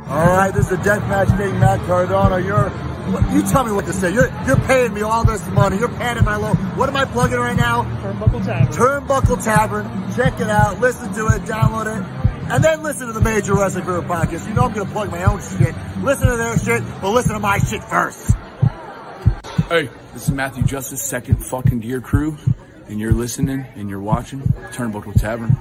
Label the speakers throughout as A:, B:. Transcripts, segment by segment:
A: All right, this is a deathmatch King Matt Cardona. You tell me what to say. You're paying me all this money. You're paying my low. What am I plugging right now?
B: Turnbuckle Tavern.
A: Turnbuckle Tavern. Check it out. Listen to it. Download it. And then listen to the Major Wrestling Group podcast. You know I'm going to plug my own shit. Listen to their shit, but listen to my shit first.
C: Hey, this is Matthew Justice, second fucking Gear Crew, and you're listening and you're watching Turnbuckle Tavern.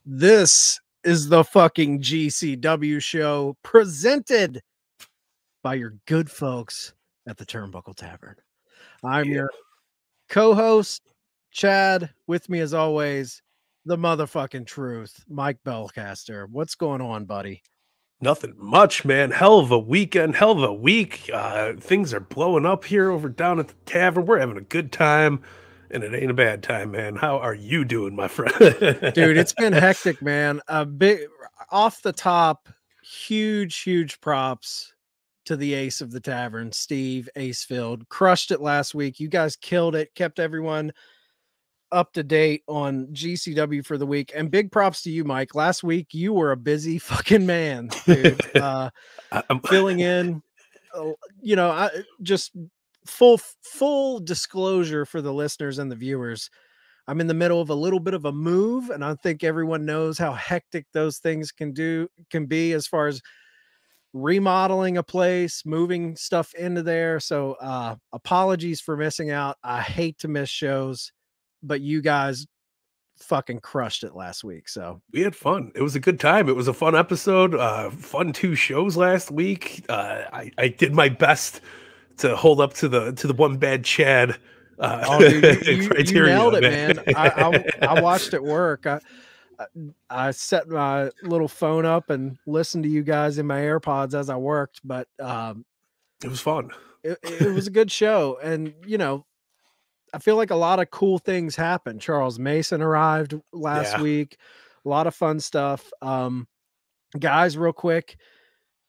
B: This is the fucking GCW show presented by your good folks at the Turnbuckle Tavern. I'm your co-host, Chad. With me as always, the motherfucking truth, Mike Belcaster. What's going on, buddy?
D: Nothing much, man. Hell of a weekend, hell of a week. Things are blowing up here over down at the tavern. We're having a good time. And it ain't a bad time, man. How are you doing, my friend?
B: Dude, it's been hectic, man. A big off the top, huge props to the ace of the tavern, Steve Acefield. Crushed it last week. You guys killed it, kept everyone up to date on GCW for the week. And big props to you, Mike. Last week, you were a busy fucking man, dude. I'm filling in, I just full disclosure for the listeners and the viewers. I'm in the middle of a little bit of a move, and I think everyone knows how hectic those things can be as far as remodeling a place, moving stuff into there. So apologies for missing out. I hate to miss shows, but you guys fucking crushed it last week. So
D: we had fun. It was a good time. It was a fun episode. Fun 2 shows last week. I did my best to hold up to the one bad Chad
B: dude, you
D: criteria.
B: Nailed it, man. I watched it work. I set my little phone up and listened to you guys in my AirPods as I worked, but
D: it was fun.
B: It was a good show. And, I feel like a lot of cool things happened. Charles Mason arrived last week. A lot of fun stuff. Guys, real quick,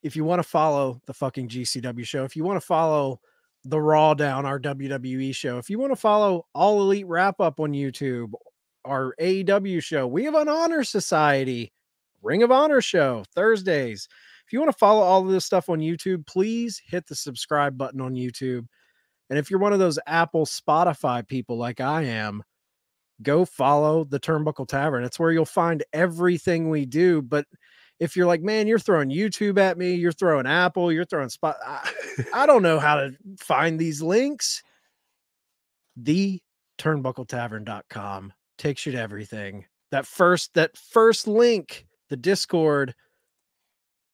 B: if you want to follow the fucking GCW show, if you want to follow the Raw Down, our WWE show, if you want to follow All Elite Wrap Up on YouTube, our AEW show, we have an Honor Society, Ring of Honor show, Thursdays. If you want to follow all of this stuff on YouTube, please hit the subscribe button on YouTube. And if you're one of those Apple, Spotify people like I am, go follow the Turnbuckle Tavern. It's where you'll find everything we do. But if you're like, man, you're throwing YouTube at me, you're throwing Apple, you're throwing I don't know how to find these links. The turnbuckletavern.com takes you to everything. That first link, the Discord,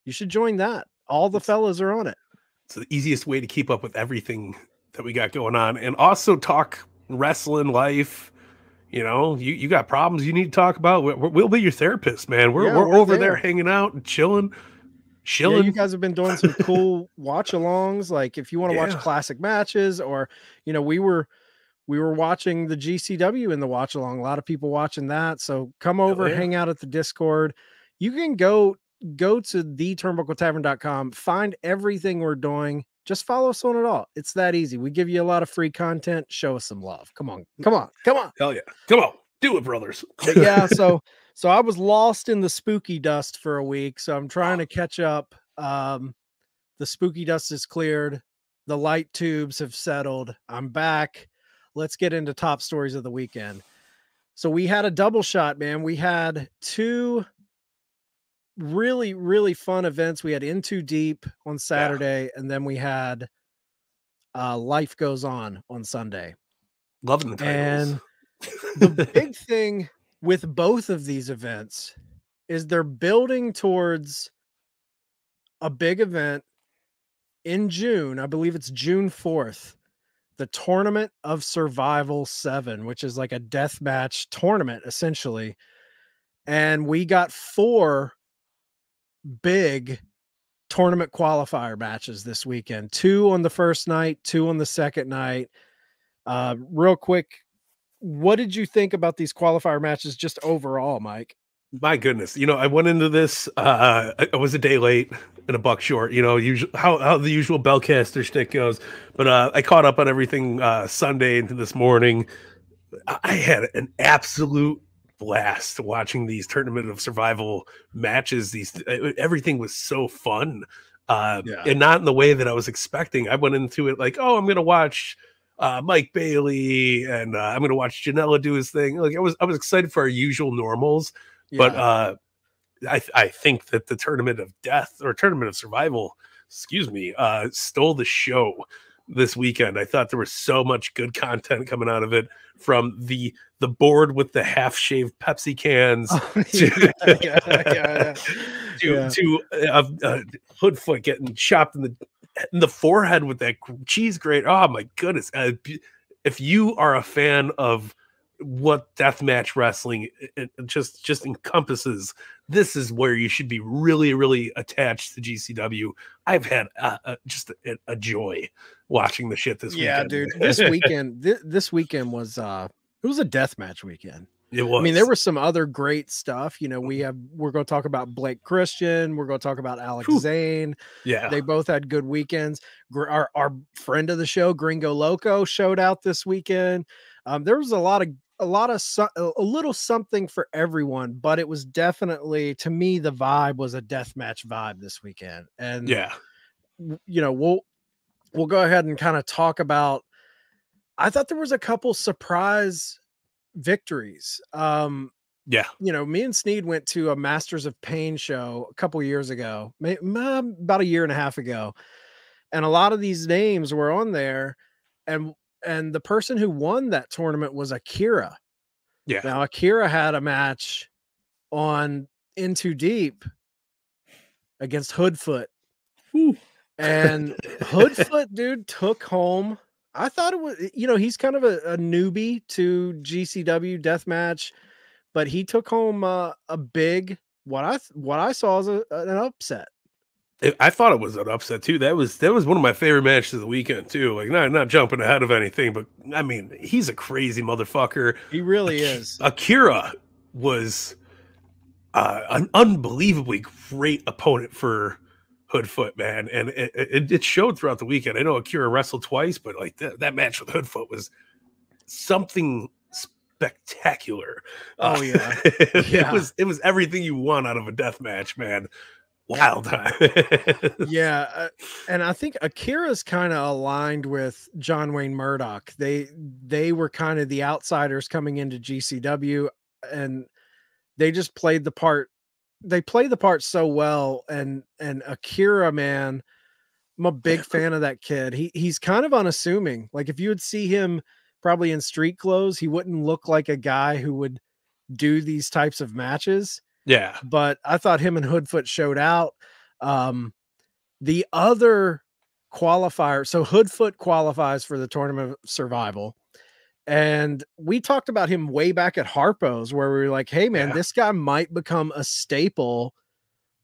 B: you should join that. All the fellas are on it.
D: It's the easiest way to keep up with everything that we got going on, and also talk wrestling life. You got problems you need to talk about. We'll be your therapist, man. We're over there hanging out and chilling.
B: Yeah, you guys have been doing some cool watch-alongs. Like if you want to watch classic matches, or we were watching the GCW in the watch-along. A lot of people watching that. So come over, hang out at the Discord. You can go to theturnbuckletavern.com, find everything we're doing. Just follow us on it all. It's that easy. We give you a lot of free content. Show us some love. Come on.
D: Hell yeah. Come on. Do it, brothers.
B: But yeah. So I was lost in the spooky dust for a week. So I'm trying to catch up. The spooky dust is cleared. The light tubes have settled. I'm back. Let's get into top stories of the weekend. So we had a double shot, man. We had 2 really fun events. We had In Too Deep on Saturday, and then we had Life Goes On Sunday.
D: Loving the titles.
B: And the big thing with both of these events is they're building towards a big event in June. I believe it's June 4th, the Tournament of Survival 7, which is like a death match tournament essentially. And we got 4 big tournament qualifier matches this weekend. 2 on the first night, 2 on the second night. Real quick, what did you think about these qualifier matches just overall, Mike?
D: My goodness, I went into this. I was a day late and a buck short. Usually how the usual Bellcaster shtick goes. But I caught up on everything Sunday into this morning. I had an absolute blast watching these Tournament of Survival matches. Everything was so fun, and not in the way that I was expecting. I went into it like, oh, I'm going to watch Mike Bailey and I'm going to watch Janela do his thing. Like I was excited for our usual normals. But I think that the Tournament of Death or Tournament of Survival, stole the show this weekend. I thought there was so much good content coming out of it, from the board with the half-shaved Pepsi cans to Hoodfoot getting chopped in the forehead with that cheese grate. Oh my goodness! If you are a fan of what deathmatch wrestling just encompasses, this is where you should be really, really attached to GCW. I've had just a joy watching the shit this weekend.
B: Yeah, dude, this weekend was it was a deathmatch weekend.
D: It was.
B: I mean, there was some other great stuff. We're going to talk about Blake Christian. We're going to talk about Alex Zane.
D: Yeah, they
B: both had good weekends. Our friend of the show, Gringo Loco, showed out this weekend. There was a little something for everyone, but it was definitely, to me, the vibe was a deathmatch vibe this weekend. And we'll go ahead and kind of talk about. I thought there was a couple surprise victories. Me and Sneed went to a Masters of Pain show a couple years ago, about a year and a half ago, and a lot of these names were on there, and the person who won that tournament was Akira.
D: Yeah.
B: Now Akira had a match on In Too Deep against Hoodfoot.
D: Ooh.
B: And Hoodfoot, dude, took home. I thought it was, he's kind of a newbie to GCW deathmatch, but he took home a big, what I saw as an upset.
D: I thought it was an upset too. That was one of my favorite matches of the weekend too. Like not jumping ahead of anything, but I mean, he's a crazy motherfucker.
B: He really is.
D: Akira was an unbelievably great opponent for Hoodfoot, man, and it showed throughout the weekend. I know Akira wrestled twice, but like that match with Hoodfoot was something spectacular.
B: Oh yeah,
D: it was everything you want out of a death match, man. Wild time.
B: And I think Akira's kind of aligned with John Wayne Murdoch. They were kind of the outsiders coming into GCW, and they just played the part. They played the part so well. And Akira, man, I'm a big fan of that kid. He's kind of unassuming. Like if you would see him probably in street clothes, he wouldn't look like a guy who would do these types of matches.
D: Yeah.
B: But I thought him and Hoodfoot showed out. The other qualifier, so Hoodfoot qualifies for the Tournament of Survival. And we talked about him way back at Harpo's, where we were like, hey man, this guy might become a staple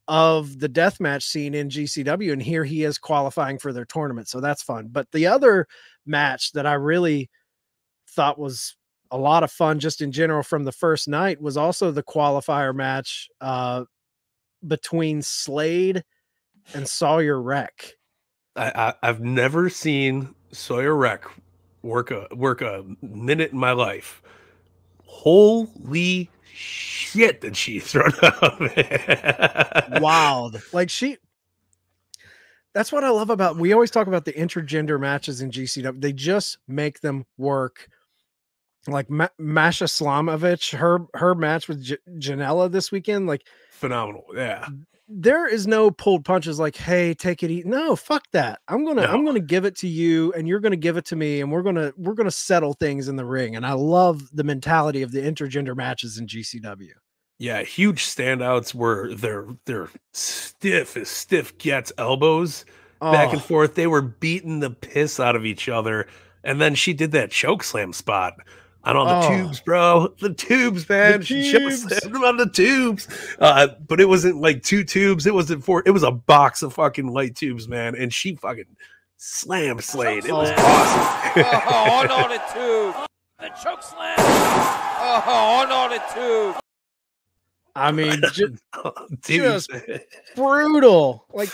B: of the deathmatch scene in GCW. And here he is qualifying for their tournament. So that's fun. But the other match that I really thought was a lot of fun just in general from the first night was also the qualifier match between Slade and Sawyer Wreck.
D: I've never seen Sawyer Wreck work a minute in my life. Holy shit did she throw down?
B: Wild. Like that's what I love about, we always talk about the intergender matches in GCW. They just make them work. Like Masha Slamovich, her match with Janela this weekend, like
D: phenomenal. Yeah.
B: There is no pulled punches like, hey, take it easy. No, fuck that. I'm gonna give it to you, and you're gonna give it to me, and we're gonna settle things in the ring. And I love the mentality of the intergender matches in GCW.
D: Yeah, huge standouts were their stiff as stiff gets elbows back and forth. They were beating the piss out of each other, and then she did that choke slam spot on all the tubes, bro. The tubes, man. She chokeslammed him on the tubes. But it wasn't like 2 tubes. It wasn't 4. It was a box of fucking light tubes, man. And she fucking slammed Slade. It was awesome.
E: On all the tubes. The choke slam. On all the tubes.
B: I mean, just brutal. Like,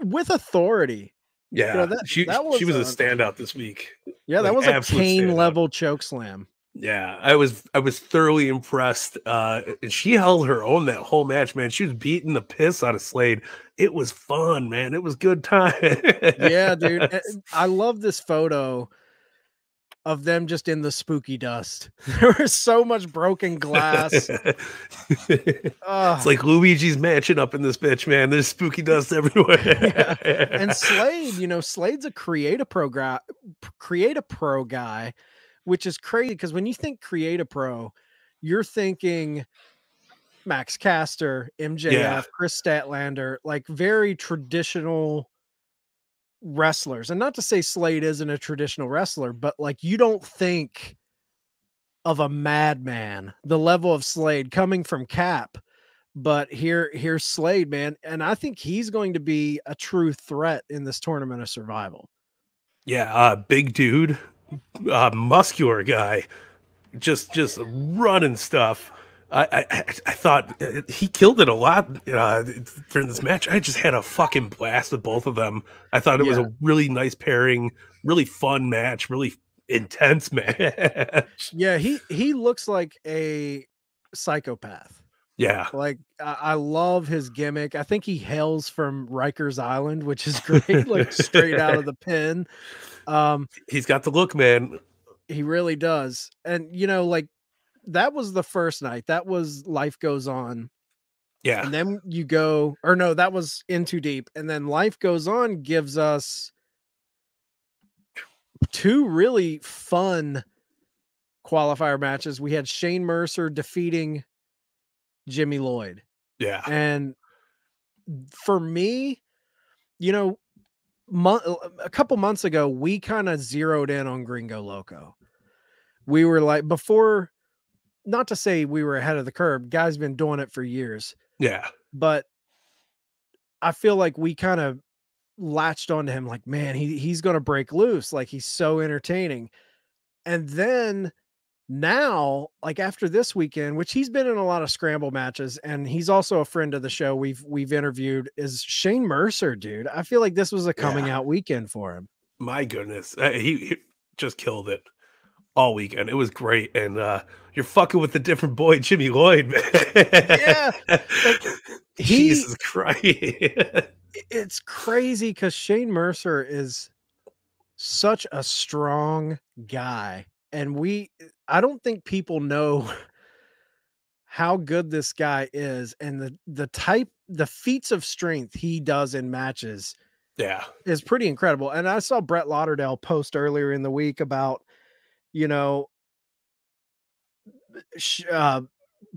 B: with authority.
D: Yeah,
B: you know,
D: she was a standout this week.
B: Yeah, that was a Kane level choke slam.
D: Yeah, I was thoroughly impressed. And she held her own that whole match, man. She was beating the piss out of Slade. It was fun, man. It was good time.
B: Yeah, dude. I love this photo of them just in the spooky dust. There was so much broken glass.
D: It's like Luigi's Mansion up in this bitch, man. There's spooky dust everywhere.
B: Yeah. And Slade, you know, Slade's a create a pro guy, which is crazy because when you think create a pro, you're thinking Max Caster, MJF, Chris Statlander, like very traditional wrestlers. And not to say Slade isn't a traditional wrestler, but like you don't think of a madman the level of Slade coming from Cap, but here's Slade, man, and I think he's going to be a true threat in this Tournament of Survival.
D: Yeah, big dude, muscular guy, just running stuff. I thought he killed it a lot during this match. I just had a fucking blast with both of them. I thought it was a really nice pairing, really fun match, really intense match.
B: Yeah, he looks like a psychopath.
D: Yeah,
B: like I love his gimmick. I think he hails from Rikers Island, which is great, like straight out of the pen.
D: He's got the look, man.
B: He really does. And you know, like that was the first night. That was Life Goes On.
D: Yeah.
B: And then you go, or no, that was In Too Deep. And then Life Goes On gives us 2 really fun qualifier matches. We had Shane Mercer defeating Jimmy Lloyd.
D: Yeah.
B: And for me, you know, a couple months ago, we kind of zeroed in on Gringo Loco. We were like, before, not to say we were ahead of the curve, guy's been doing it for years.
D: Yeah.
B: But I feel like we kind of latched onto him like, man, he's going to break loose. Like he's so entertaining. And then now, like after this weekend, which he's been in a lot of scramble matches and he's also a friend of the show we've interviewed, is Shane Mercer, dude. I feel like this was a coming out weekend for him.
D: My goodness. He just killed it all weekend. It was great. And you're fucking with the different boy, Jimmy Lloyd, man.
B: Yeah. Like,
D: Jesus Christ.
B: It's crazy because Shane Mercer is such a strong guy. And I don't think people know how good this guy is. And the feats of strength he does in matches is pretty incredible. And I saw Brett Lauderdale post earlier in the week about, you know,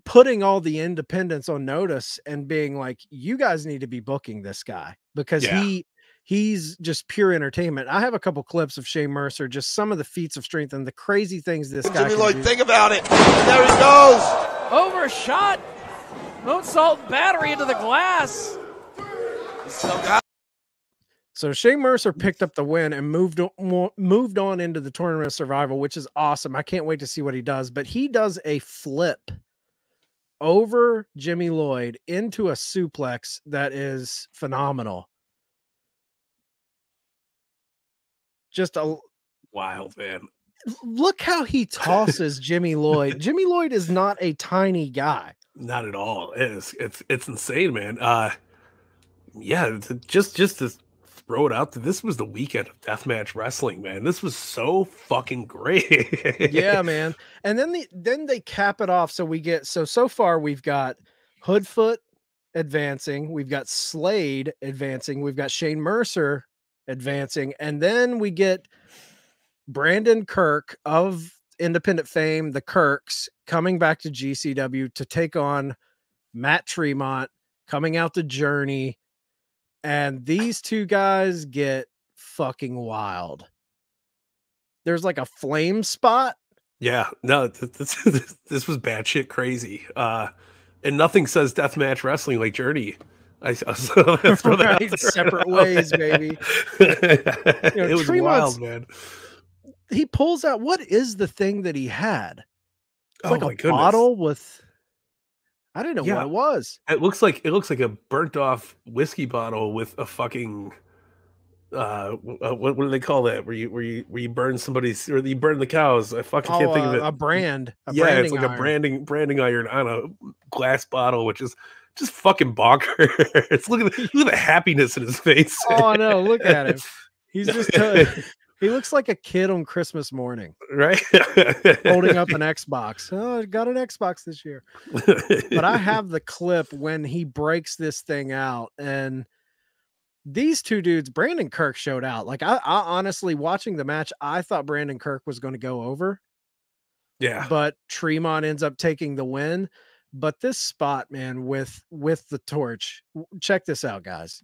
B: putting all the independents on notice and being like, you guys need to be booking this guy because he's just pure entertainment. I have a couple clips of Shane Mercer, just some of the feats of strength and the crazy things this guy can do.
E: Think about it. And there he goes. Overshot. Moonsault battery into the glass.
B: So Shane Mercer picked up the win and moved on into the Tournament of Survival, which is awesome. I can't wait to see what he does. But he does a flip over Jimmy Lloyd into a suplex that is phenomenal. Just a
D: wild, man.
B: Look how he tosses Jimmy Lloyd. Jimmy Lloyd is not a tiny guy.
D: Not at all. It's insane, man. Just to throw it out there, this was the weekend of deathmatch wrestling, man. This was so fucking great.
B: Yeah, man. And then they cap it off. So far we've got Hoodfoot advancing, we've got Slade advancing, we've got Shane Mercer advancing, and then we get Brandon Kirk of independent fame, the Kirks, coming back to GCW to take on Matt Tremont coming out the Journey. And these two guys get fucking wild. There's like a flame spot
D: Yeah, no, this was batshit crazy. And nothing says deathmatch wrestling like Journey. I throw that out there.
B: Separate ways, baby.
D: It was wild, man.
B: He pulls out, what is the thing that he had? It's like a bottle with, I didn't know what it was.
D: It looks like a burnt off whiskey bottle with a fucking what do they call that? Where you burn somebody's, or you burn the cows. I fucking can't think of it.
B: A brand.
D: It's like iron. a branding iron on a glass bottle, which is just fucking bonkers. Look at the happiness in his face.
B: Oh, I know. Look at him. He's just he looks like a kid on Christmas morning,
D: right?
B: Holding up an Xbox. Oh, I got an Xbox this year. But I have the clip when he breaks this thing out, and these two dudes, Brandon Kirk showed out. Like I honestly, watching the match, I thought Brandon Kirk was going to go over.
D: Yeah.
B: But Tremont ends up taking the win. But this spot, man, with the torch, check this out, guys.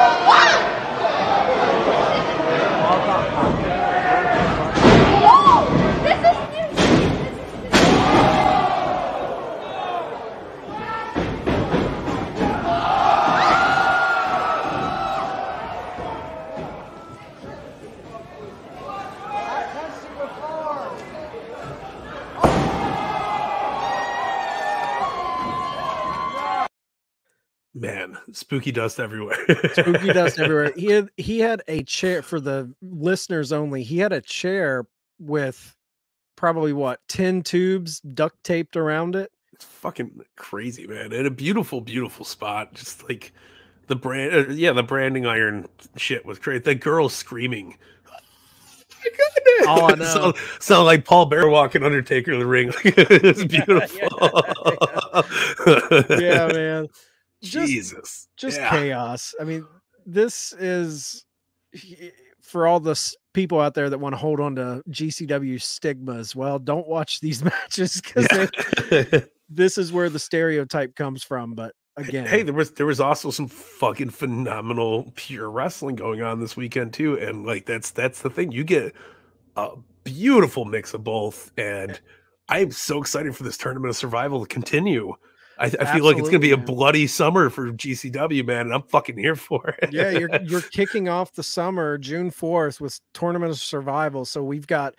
D: Man, spooky dust everywhere.
B: Spooky dust everywhere. He had a chair, for the listeners only. He had a chair with probably 10 tubes duct taped around it.
D: It's fucking crazy, man. And a beautiful, beautiful spot. Just like the the branding iron shit was great. The girl screaming.
B: Oh, I know.
D: Sound like Paul Bear walking Undertaker in the ring. It's beautiful.
B: Yeah, man.
D: Jesus.
B: Just chaos. I mean, this is, for all the people out there that want to hold on to GCW stigmas. Well, don't watch these matches, because this is where the stereotype comes from. But again,
D: hey, there was also some fucking phenomenal pure wrestling going on this weekend too, and like that's the thing. You get a beautiful mix of both, and I'm so excited for this Tournament of Survival to continue. I feel like it's going to be a bloody summer for GCW, man, and I'm fucking here for it.
B: Yeah, you're kicking off the summer June 4th with Tournament of Survival. So we've got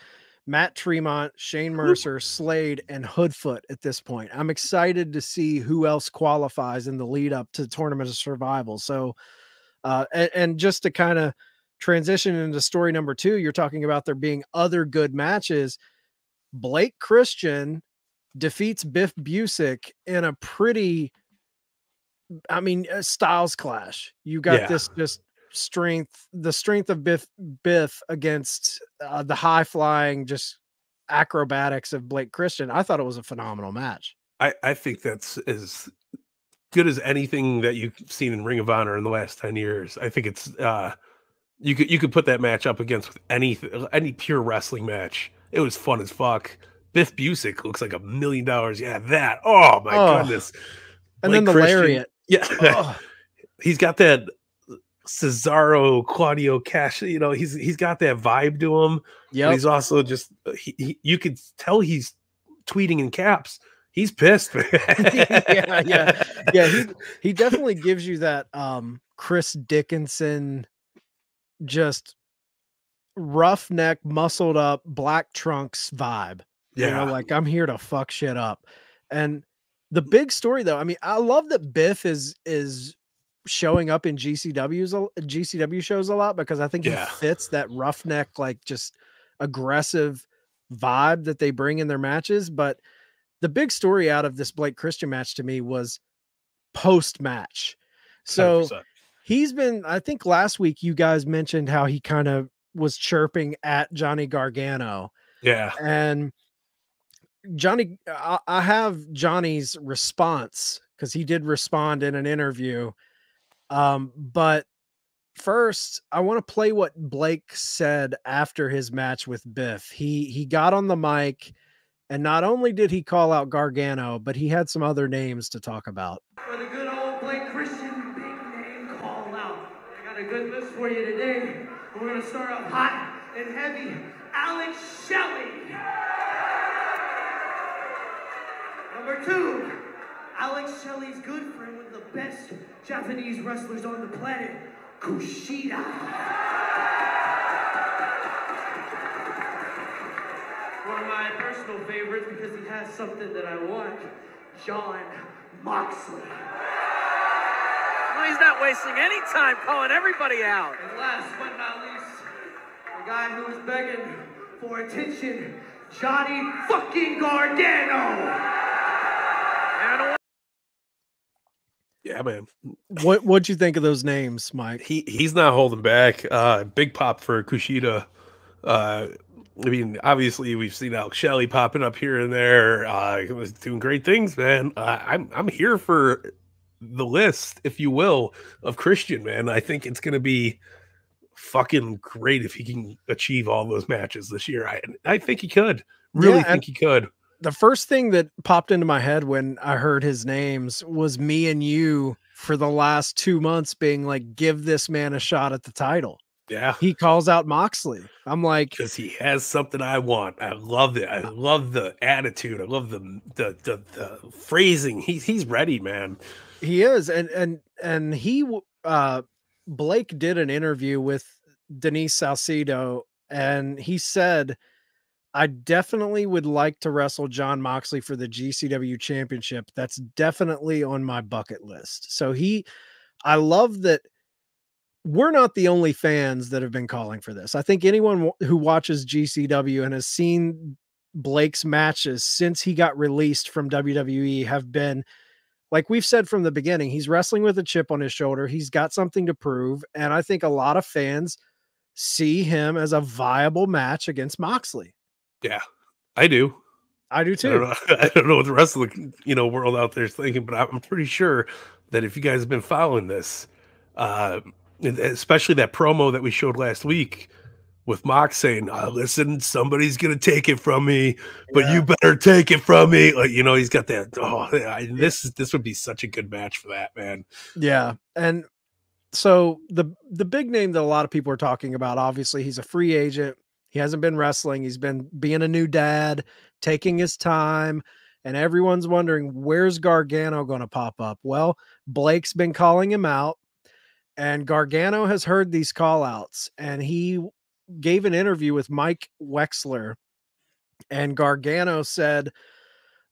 B: Matt Tremont, Shane Mercer, Slade, and Hoodfoot at this point. I'm excited to see who else qualifies in the lead up to Tournament of Survival. So, and just to kind of transition into story number 2, you're talking about there being other good matches. Blake Christian defeats Biff Busick in a pretty, styles clash. You got this just the strength of Biff against the high flying, just acrobatics of Blake Christian. I thought it was a phenomenal match.
D: I think that's as good as anything that you've seen in Ring of Honor in the last 10 years. I think it's you could put that match up against with any pure wrestling match. It was fun as fuck. Biff Busick looks like $1 million. Yeah, that. Oh my goodness.
B: And then the lariat.
D: Yeah. He's got that Cesaro Claudio Cash. You know, he's got that vibe to him. Yeah. He's also just you could tell he's tweeting in caps. He's pissed, man.
B: Yeah. He definitely gives you that Chris Dickinson, just roughneck, muscled up, black trunks vibe.
D: Yeah.
B: You know, like, I'm here to fuck shit up. And the big story, though, I mean, I love that Biff is showing up in GCW shows a lot, because I think he fits that roughneck, like, just aggressive vibe that they bring in their matches. But the big story out of this Blake Christian match to me was post-match. So 100%. He's been, I think last week you guys mentioned how he kind of was chirping at Johnny Gargano.
D: Yeah.
B: And Johnny, I have Johnny's response, because he did respond in an interview. But first, I want to play what Blake said after his match with Biff. He got on the mic, and not only did he call out Gargano, but he had some other names to talk about.
F: For the good old Blake Christian big name call out, I got a good list for you today. We're going to start off hot and heavy. Alex Shelley. Number 2, Alex Shelley's good friend, one of the best Japanese wrestlers on the planet, Kushida. One of my personal favorites because he has something that I want, John Moxley.
E: Well, he's not wasting any time calling everybody out.
F: And last but not least, the guy who is begging for attention, Johnny fucking Gargano.
D: Yeah, man.
B: What'd you think of those names, Mike?
D: He's not holding back. Big pop for Kushida. I mean, obviously we've seen Alex Shelley popping up here and there. Was doing great things, man. I'm here for the list, if you will, of Christian, man. I think it's gonna be fucking great if he can achieve all those matches this year. I think he could. Really think he could.
B: The first thing that popped into my head when I heard his names was me and you for the last 2 months being like, give this man a shot at the title.
D: Yeah.
B: He calls out Moxley. I'm like,
D: because he has something I want. I love it. I love the attitude. I love the phrasing. He's ready, man.
B: He is. And he, Blake did an interview with Denise Salcido, and he said, I definitely would like to wrestle John Moxley for the GCW championship. That's definitely on my bucket list. So I love that we're not the only fans that have been calling for this. I think anyone who watches GCW and has seen Blake's matches since he got released from WWE have been, like we've said from the beginning, he's wrestling with a chip on his shoulder. He's got something to prove. And I think a lot of fans see him as a viable match against Moxley.
D: Yeah, I do.
B: I do too.
D: I don't know what the rest of the world out there is thinking, but I'm pretty sure that if you guys have been following this, especially that promo that we showed last week with Mox saying, listen, somebody's gonna take it from me, but you better take it from me. Like, he's got that. This would be such a good match for that, man.
B: Yeah. And so the big name that a lot of people are talking about, obviously he's a free agent. He hasn't been wrestling. He's been being a new dad, taking his time, and everyone's wondering, where's Gargano going to pop up? Well, Blake's been calling him out, and Gargano has heard these call outs, and he gave an interview with Mike Wexler, and Gargano said,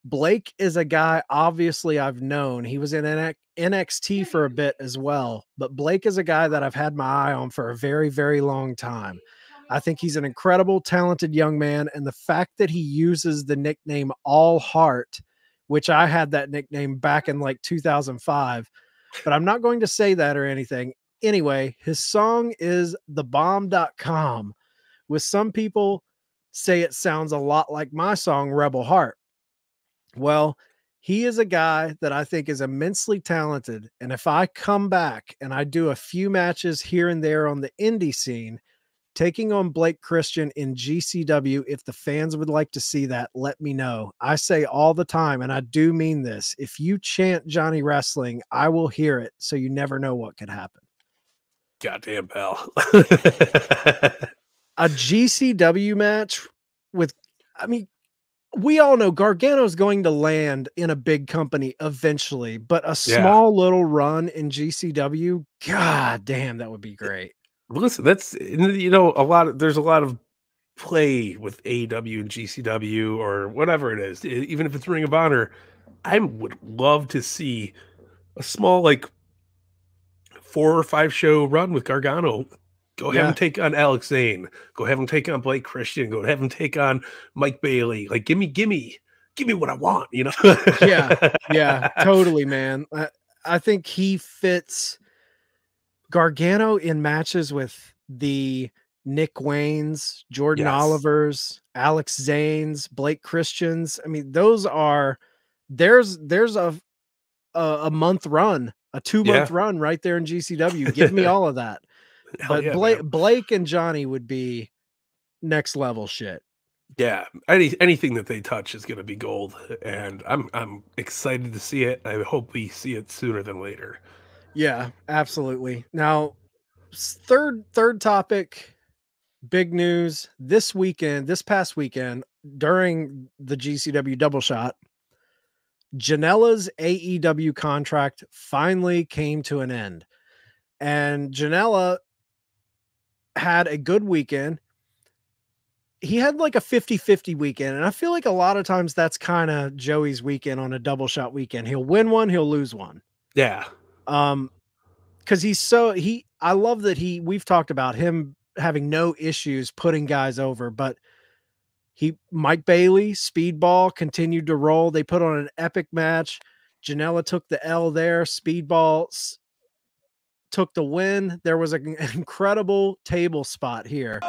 B: Blake is a guy, obviously I've known. He was in NXT for a bit as well, but Blake is a guy that I've had my eye on for a very, very long time. I think he's an incredible, talented young man. And the fact that he uses the nickname All Heart, which I had that nickname back in like 2005, but I'm not going to say that or anything. Anyway, his song is thebomb.com, with some people say it sounds a lot like my song, Rebel Heart. Well, he is a guy that I think is immensely talented. And if I come back and I do a few matches here and there on the indie scene, taking on Blake Christian in GCW, if the fans would like to see that, let me know. I say all the time, and I do mean this, if you chant Johnny Wrestling, I will hear it, so you never know what could happen.
D: Goddamn, pal.
B: A GCW match with, I mean, we all know Gargano's going to land in a big company eventually, but a small little run in GCW, god damn, that would be great.
D: Listen, that's, there's a lot of play with AEW and GCW or whatever it is, even if it's Ring of Honor. I would love to see a small, like 4 or 5 show run with Gargano. Go have him take on Alex Zane. Go have him take on Blake Christian. Go have him take on Mike Bailey. Like, give me what I want,
B: Yeah, totally, man. I think he fits Gargano in matches with the Nick Waynes, Jordan Olivers, Alex Zanes, Blake Christians. I mean, those are, there's a month run, a 2-month run right there in GCW. Give me all of that. But Blake and Johnny would be next level shit.
D: Yeah, anything that they touch is going to be gold, and I'm excited to see it. I hope we see it sooner than later.
B: Yeah, absolutely. Now, third topic, big news this past weekend during the GCW double shot, Janela's AEW contract finally came to an end, and Janela had a good weekend. He had like a 50-50 weekend, and I feel like a lot of times that's kind of Joey's weekend on a double shot weekend. He'll win one, he'll lose one.
D: Yeah.
B: Because I love that we've talked about him having no issues putting guys over, but Mike Bailey, Speedball continued to roll. They put on an epic match. Janela took the L there. Speedball took the win. There was an incredible table spot here.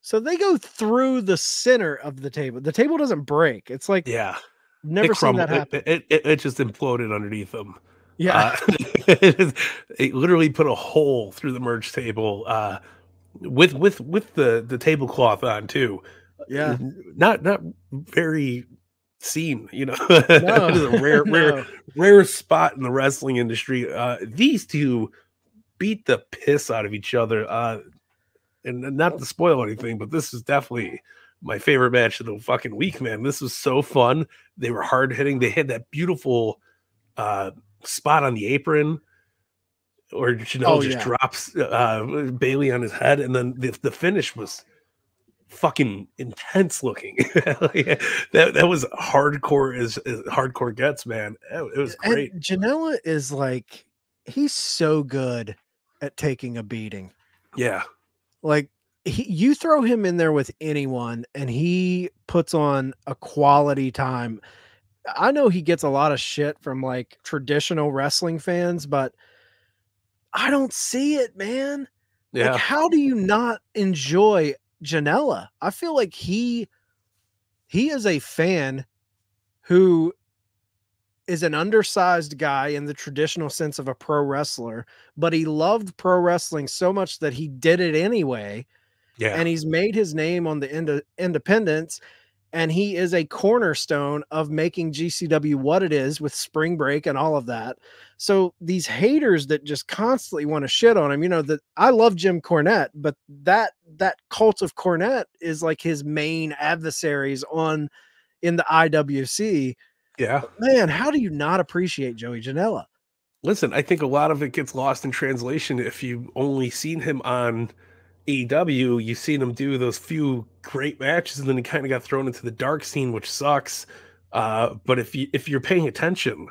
B: So they go through the center of the table. The table doesn't break. It's like, never seen that happen.
D: It just imploded underneath them.
B: Yeah.
D: It literally put a hole through the merge table with the tablecloth on too.
B: Yeah.
D: Not very seen, you know.
B: No.
D: It was a rare spot in the wrestling industry. These two beat the piss out of each other. And not to spoil anything, but this is definitely my favorite match of the fucking week, man. This was so fun. They were hard hitting. They had that beautiful spot on the apron, or Janela drops Bailey on his head, and then the finish was fucking intense looking. that was hardcore as hardcore gets, man. It was great.
B: And Janela is like, he's so good at taking a beating.
D: Yeah.
B: Like, you throw him in there with anyone and he puts on a quality time. I know he gets a lot of shit from like traditional wrestling fans, but I don't see it, man.
D: Yeah.
B: Like, how do you not enjoy Janela? I feel like he is a fan who is an undersized guy in the traditional sense of a pro wrestler, but he loved pro wrestling so much that he did it anyway.
D: Yeah.
B: And he's made his name on the independents, and he is a cornerstone of making GCW what it is with Spring Break and all of that. So these haters that just constantly want to shit on him, you know, that I love Jim Cornette, but that cult of Cornette is like his main adversaries in the IWC.
D: Yeah.
B: But man, how do you not appreciate Joey Janela?
D: Listen, I think a lot of it gets lost in translation if you've only seen him on AEW. You've seen him do those few great matches, and then he kind of got thrown into the dark scene, which sucks. But if you're paying attention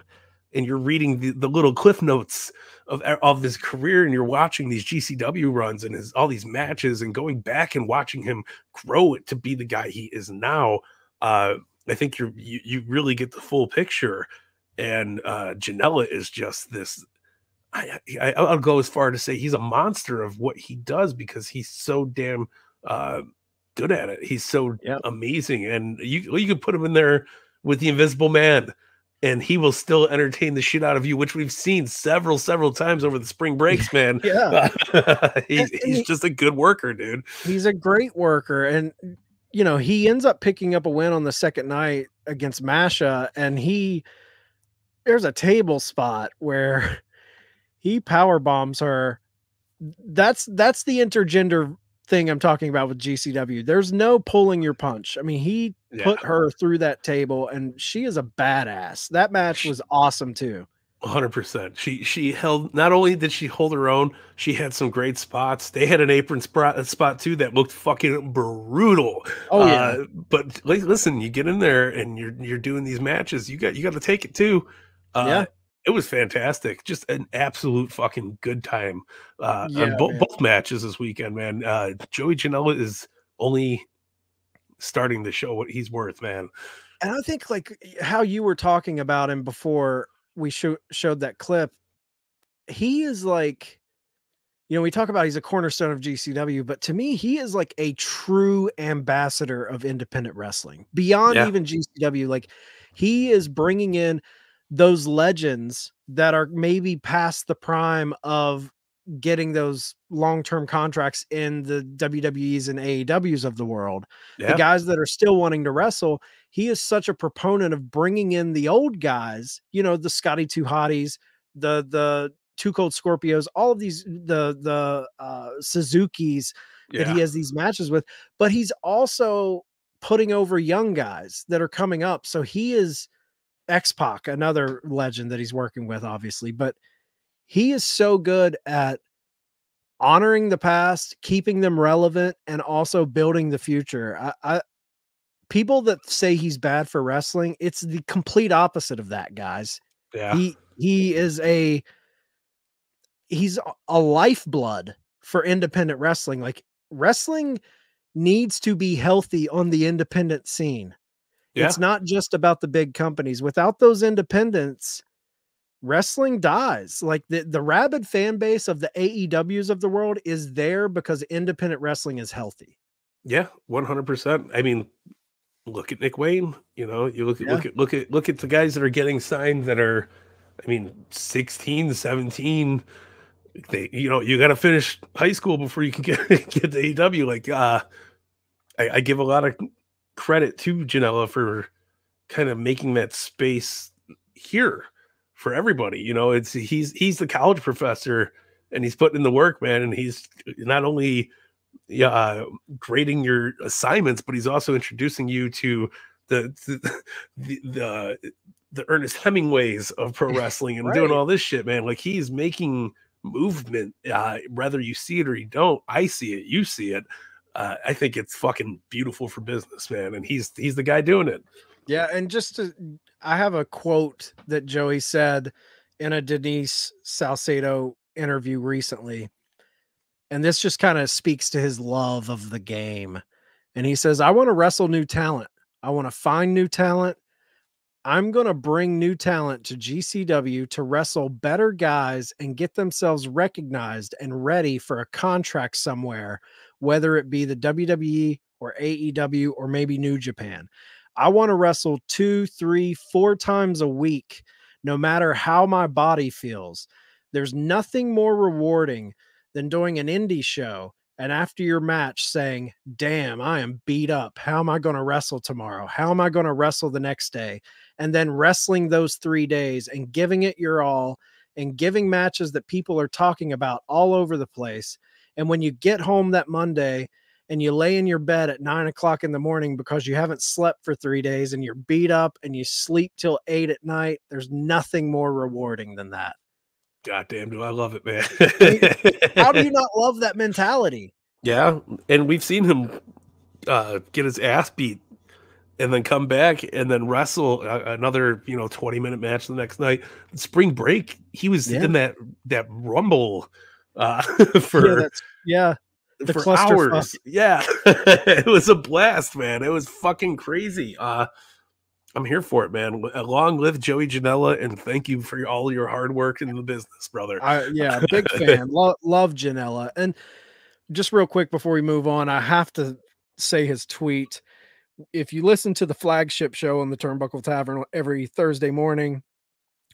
D: and you're reading the little cliff notes of his career, and you're watching these GCW runs and all these matches, and going back and watching him grow it to be the guy he is now, I think you really get the full picture. And Janela is just this. I'll go as far to say he's a monster of what he does, because he's so damn good at it. He's so amazing, and you could put him in there with the Invisible Man, and he will still entertain the shit out of you, which we've seen several times over the spring breaks, man.
B: Yeah,
D: he's just a good worker, dude.
B: He's a great worker, and you know, he ends up picking up a win on the second night against Masha, and there's a table spot where he power bombs her. That's the intergender thing I'm talking about with GCW. There's no pulling your punch. I mean, he put her through that table, and she is a badass. That match was awesome too.
D: 100%. She held, not only did she hold her own, she had some great spots. They had an apron spot too that looked fucking brutal.
B: Oh yeah.
D: But like, listen, you get in there and you're doing these matches, you got to take it too. It was fantastic. Just an absolute fucking good time. Both matches this weekend, man. Joey Janela is only starting to show what he's worth, man.
B: And I think like how you were talking about him before we showed that clip, he is like, you know, we talk about he's a cornerstone of GCW, but to me, he is like a true ambassador of independent wrestling beyond even GCW. Like, he is bringing in those legends that are maybe past the prime of getting those long-term contracts in the WWEs and AEWs of the world. The guys that are still wanting to wrestle, he is such a proponent of bringing in the old guys, you know, the Scotty 2 Hotties, the Two Cold Scorpios, all of these, the Suzuki's that he has these matches with, but he's also putting over young guys that are coming up. So he is X-Pac, another legend that he's working with, obviously, but he is so good at honoring the past, keeping them relevant, and also building the future. People that say he's bad for wrestling, it's the complete opposite of that, guys. He's a lifeblood for independent wrestling. Like, wrestling needs to be healthy on the independent scene. It's not just about the big companies. Without those independents, wrestling dies. Like, the rabid fan base of the AEWs of the world is there because independent wrestling is healthy.
D: Yeah, 100%. I mean, look at Nick Wayne. You know, you look at the guys that are getting signed that are, I mean, 16, 17. They, you know, you got to finish high school before you can get to AEW. Like, I give a lot of credit to Janela for kind of making that space here for everybody. You know, he's the college professor and he's putting in the work, man. And he's not only grading your assignments, but he's also introducing you to the Ernest Hemingways of pro wrestling and doing all this shit, man. Like, he's making movement, whether you see it or you don't. I see it, you see it. I think it's fucking beautiful for business, man. And he's the guy doing it.
B: Yeah. And I have a quote that Joey said in a Denise Salcedo interview recently. And this just kind of speaks to his love of the game. And he says, I want to wrestle new talent. I want to find new talent. I'm going to bring new talent to GCW to wrestle better guys and get themselves recognized and ready for a contract somewhere, whether it be the WWE or AEW or maybe New Japan. I want to wrestle 2, 3, 4 times a week, no matter how my body feels. There's nothing more rewarding than doing an indie show and after your match saying, damn, I am beat up. How am I going to wrestle tomorrow? How am I going to wrestle the next day? And then wrestling those 3 days and giving it your all and giving matches that people are talking about all over the place. And when you get home that Monday and you lay in your bed at 9 o'clock in the morning because you haven't slept for 3 days and you're beat up and you sleep till 8 at night, there's nothing more rewarding than that.
D: God damn, do I love it, man.
B: How do you not love that mentality?
D: Yeah. And we've seen him get his ass beat and then come back and then wrestle another, 20-minute match the next night. Spring break, he was in that Rumble for hours. Yeah. It was a blast, man. It was fucking crazy. I'm here for it, man. Long live Joey Janela, and thank you for all your hard work in the business, brother.
B: Big fan. Love Janela. And just real quick before we move on, I have to say his tweet. If you listen to the flagship show on the Turnbuckle Tavern every Thursday morning,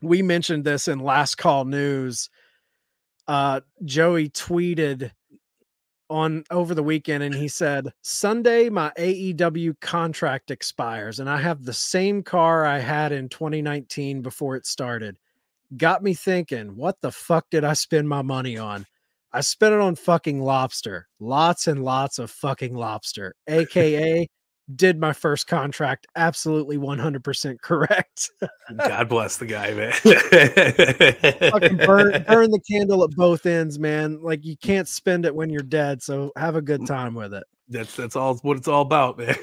B: we mentioned this in Last Call News. Joey tweeted over the weekend and he said, Sunday, my AEW contract expires and I have the same car I had in 2019 before it started. Got me thinking, what the fuck did I spend my money on? I spent it on fucking lobster. Lots and lots of fucking lobster. AKA did my first contract absolutely 100% correct.
D: God bless the guy, man.
B: Fucking burn the candle at both ends, man. Like, you can't spend it when you're dead, so have a good time with it.
D: That's all what it's all about, man.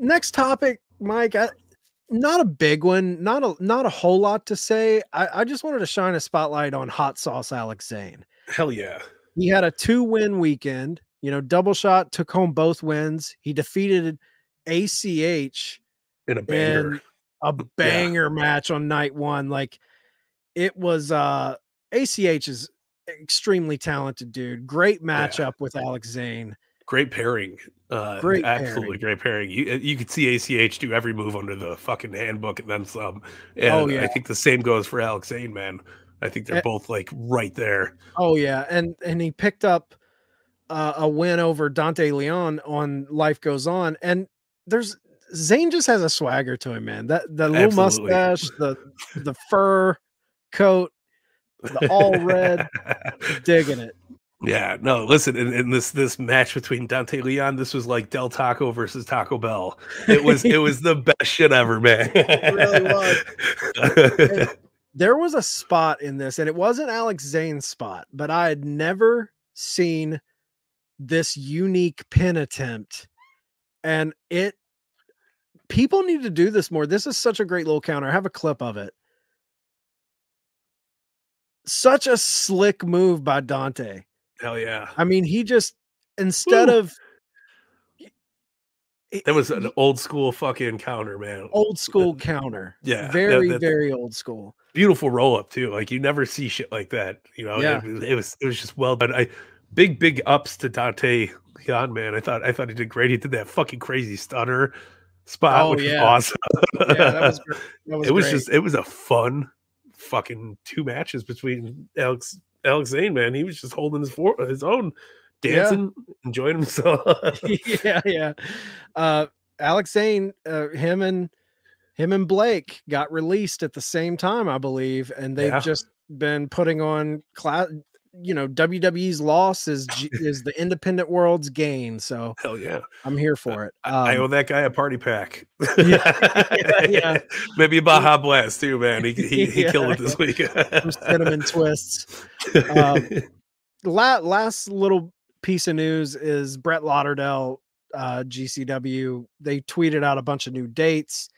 B: Next topic, Mike. Not a big one, not a whole lot to say. I just wanted to shine a spotlight on Hot Sauce Alex Zane.
D: Hell yeah.
B: He had a 2-win weekend. Double shot, took home both wins. He defeated ACH
D: in a banger
B: match on night 1. Like, it was ACH is extremely talented dude. Great matchup with Alex Zane.
D: Great pairing. Absolutely great pairing. You could see ACH do every move under the fucking handbook and then some. And I think the same goes for Alex Zane, man. I think they're both like right there.
B: Oh yeah, and he picked up a win over Dante Leon on Life Goes On, and Zane just has a swagger to him, man. That little mustache, the fur coat, the all red, digging it.
D: Yeah, no, listen, in this match between Dante Leon, this was like Del Taco versus Taco Bell. It was the best shit ever, man.
B: It really was. There was a spot in this, and it wasn't Alex Zane's spot, but I had never seen this unique pin attempt. And people need to do this more. This is such a great little counter. I have a clip of it. Such a slick move by Dante.
D: Hell yeah.
B: I mean, he just, instead of.
D: That was an old school fucking counter, man.
B: Old school counter.
D: Yeah.
B: Very old school.
D: Beautiful roll up too. Like you never see shit like that. You know,
B: yeah.
D: it was just well done. Big ups to Dante Leon, man. I thought he did great. He did that fucking crazy stunner spot, which was awesome.
B: Yeah, that was great.
D: It was a fun fucking 2 matches between Alex Zane, man. He was just holding his own, dancing, enjoying himself.
B: yeah. Alex Zane, him and Blake got released at the same time, I believe, and they've just been putting on WWE's loss is the independent world's gain. So
D: hell yeah,
B: I'm here for it.
D: I owe that guy a party pack.
B: yeah.
D: Maybe a Baja Blast too, man. He killed it this week.
B: Some cinnamon twists. Last little piece of news is Brett Lauderdale, GCW. They tweeted out a bunch of new dates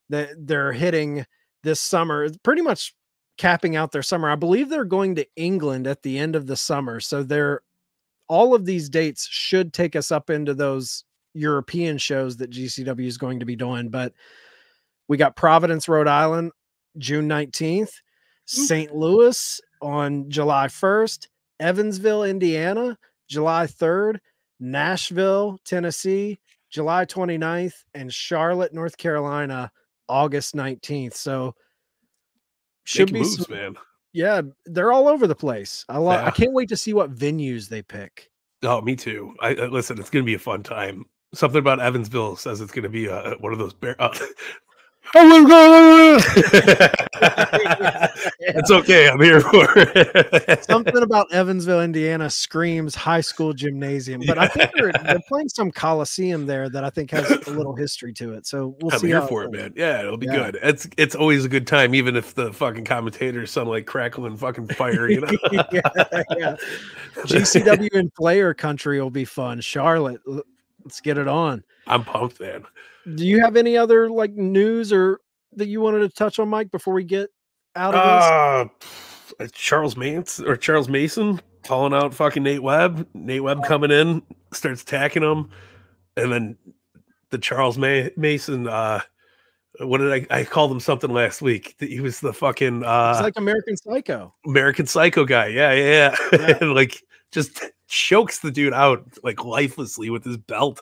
B: that they're hitting this summer. It's pretty much capping out their summer. I believe they're going to England at the end of the summer. So all of these dates should take us up into those European shows that GCW is going to be doing. But we got Providence, Rhode Island, June 19th, St. Louis on July 1st, Evansville, Indiana, July 3rd, Nashville, Tennessee, July 29th, and Charlotte, North Carolina, August 19th. So should be
D: moves, man.
B: Yeah, they're all over the place. I can't wait to see what venues they pick.
D: Oh, me too. Listen, it's going to be a fun time. Something about Evansville says it's going to be one of those It's okay. I'm here for it.
B: Something about Evansville, Indiana screams high school gymnasium, but I think they're playing some Coliseum there that I think has a little history to it. So we'll see.
D: I'm here for it, man. Yeah, it'll be good. It's always a good time, even if the fucking commentators sound like crackling fucking fire, you know?
B: yeah. GCW and player country will be fun. Charlotte, let's get it on.
D: I'm pumped, man.
B: Do you have any other news or that you wanted to touch on, Mike, before we get out of
D: this? Charles Mason calling out fucking Nate Webb. Nate Webb coming in, starts attacking him, and then the Charles Mason. What did I called him something last week? He was the fucking.
B: It's like American Psycho.
D: American Psycho guy. Yeah. And just chokes the dude out lifelessly with his belt.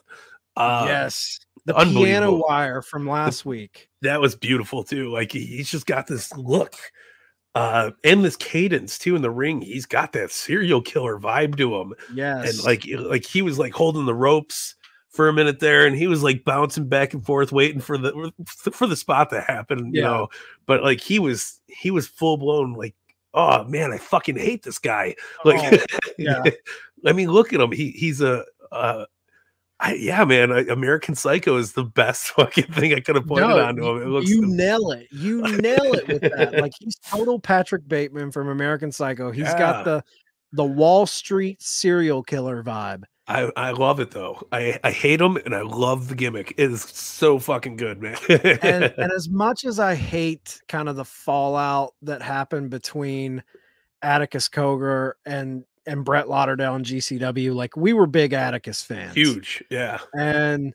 B: Yes. The piano wire from last week.
D: That was beautiful too. He's just got this look and this cadence too in the ring. He's got that serial killer vibe to him.
B: Yes.
D: And he was holding the ropes for a minute there, and he was bouncing back and forth, waiting for the spot to happen, you know. But he was full blown oh man, I fucking hate this guy. I mean, look at him. He's man, American Psycho is the best fucking thing I could have pointed on to him.
B: You nail it. You nail it with that. He's total Patrick Bateman from American Psycho. He's got the Wall Street serial killer vibe.
D: I love it though. I hate him and I love the gimmick. It is so fucking good, man.
B: and as much as I hate kind of the fallout that happened between Atticus Cogar and Brett Lauderdale and GCW, we were big Atticus fans.
D: Huge, yeah.
B: And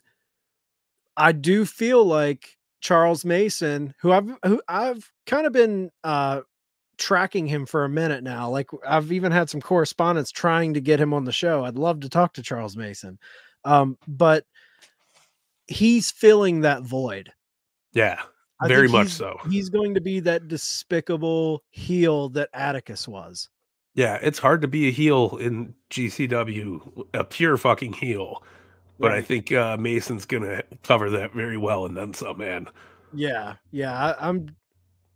B: I do feel like Charles Mason, who I've kind of been tracking him for a minute now. I've even had some correspondence trying to get him on the show. I'd love to talk to Charles Mason. But he's filling that void.
D: Yeah. Very much so.
B: He's going to be that despicable heel that Atticus was.
D: Yeah, it's hard to be a heel in GCW, a pure fucking heel. But I think Mason's gonna cover that very well, and then some, man.
B: Yeah,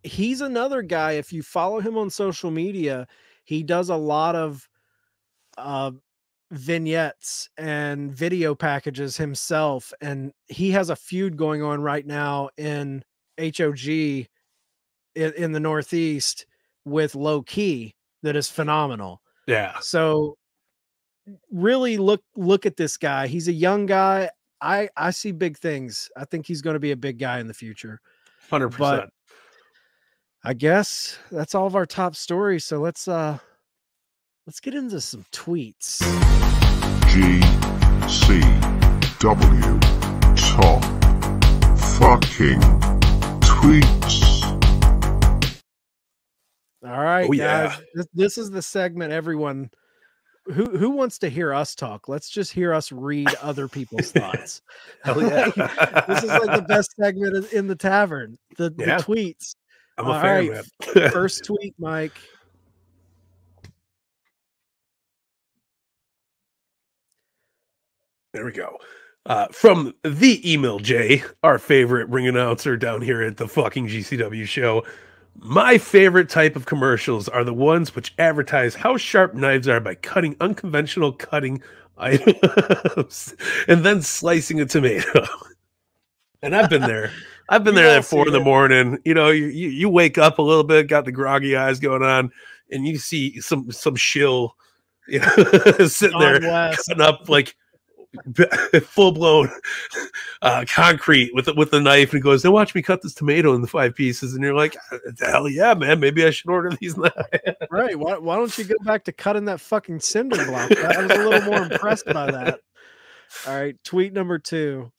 B: he's another guy. If you follow him on social media, he does a lot of vignettes and video packages himself, and he has a feud going on right now in HOG in the Northeast with Low Key that is phenomenal.
D: Yeah.
B: So really look at this guy. He's a young guy. I see big things. I think he's going to be a big guy in the future.
D: 100%.
B: But I guess that's all of our top stories. So let's get into some tweets.
G: GCW top fucking tweets.
B: All right,
D: oh, yeah.
B: guys. This is the segment everyone who wants to hear us talk. Let's just hear us read other people's thoughts.
D: Hell yeah.
B: This is like the best segment in the tavern. The tweets.
D: I'm a fan,
B: man.
D: man.
B: First tweet, Mike.
D: There we go. From the Email J, our favorite ring announcer down here at the fucking GCW show. My favorite type of commercials are the ones which advertise how sharp knives are by cutting unconventional cutting items and then slicing a tomato. And I've been there. I've been there at 4 in the morning. You know, you wake up a little bit, got the groggy eyes going on, and you see some shill, you know, sitting there cutting up like full blown concrete with the knife, and goes, "Now watch me cut this tomato into 5 pieces." And you're like, "Hell yeah, man! Maybe I should order these knives."
B: Right? Why don't you go back to cutting that fucking cinder block? I was a little more impressed by that. All right, tweet number 2.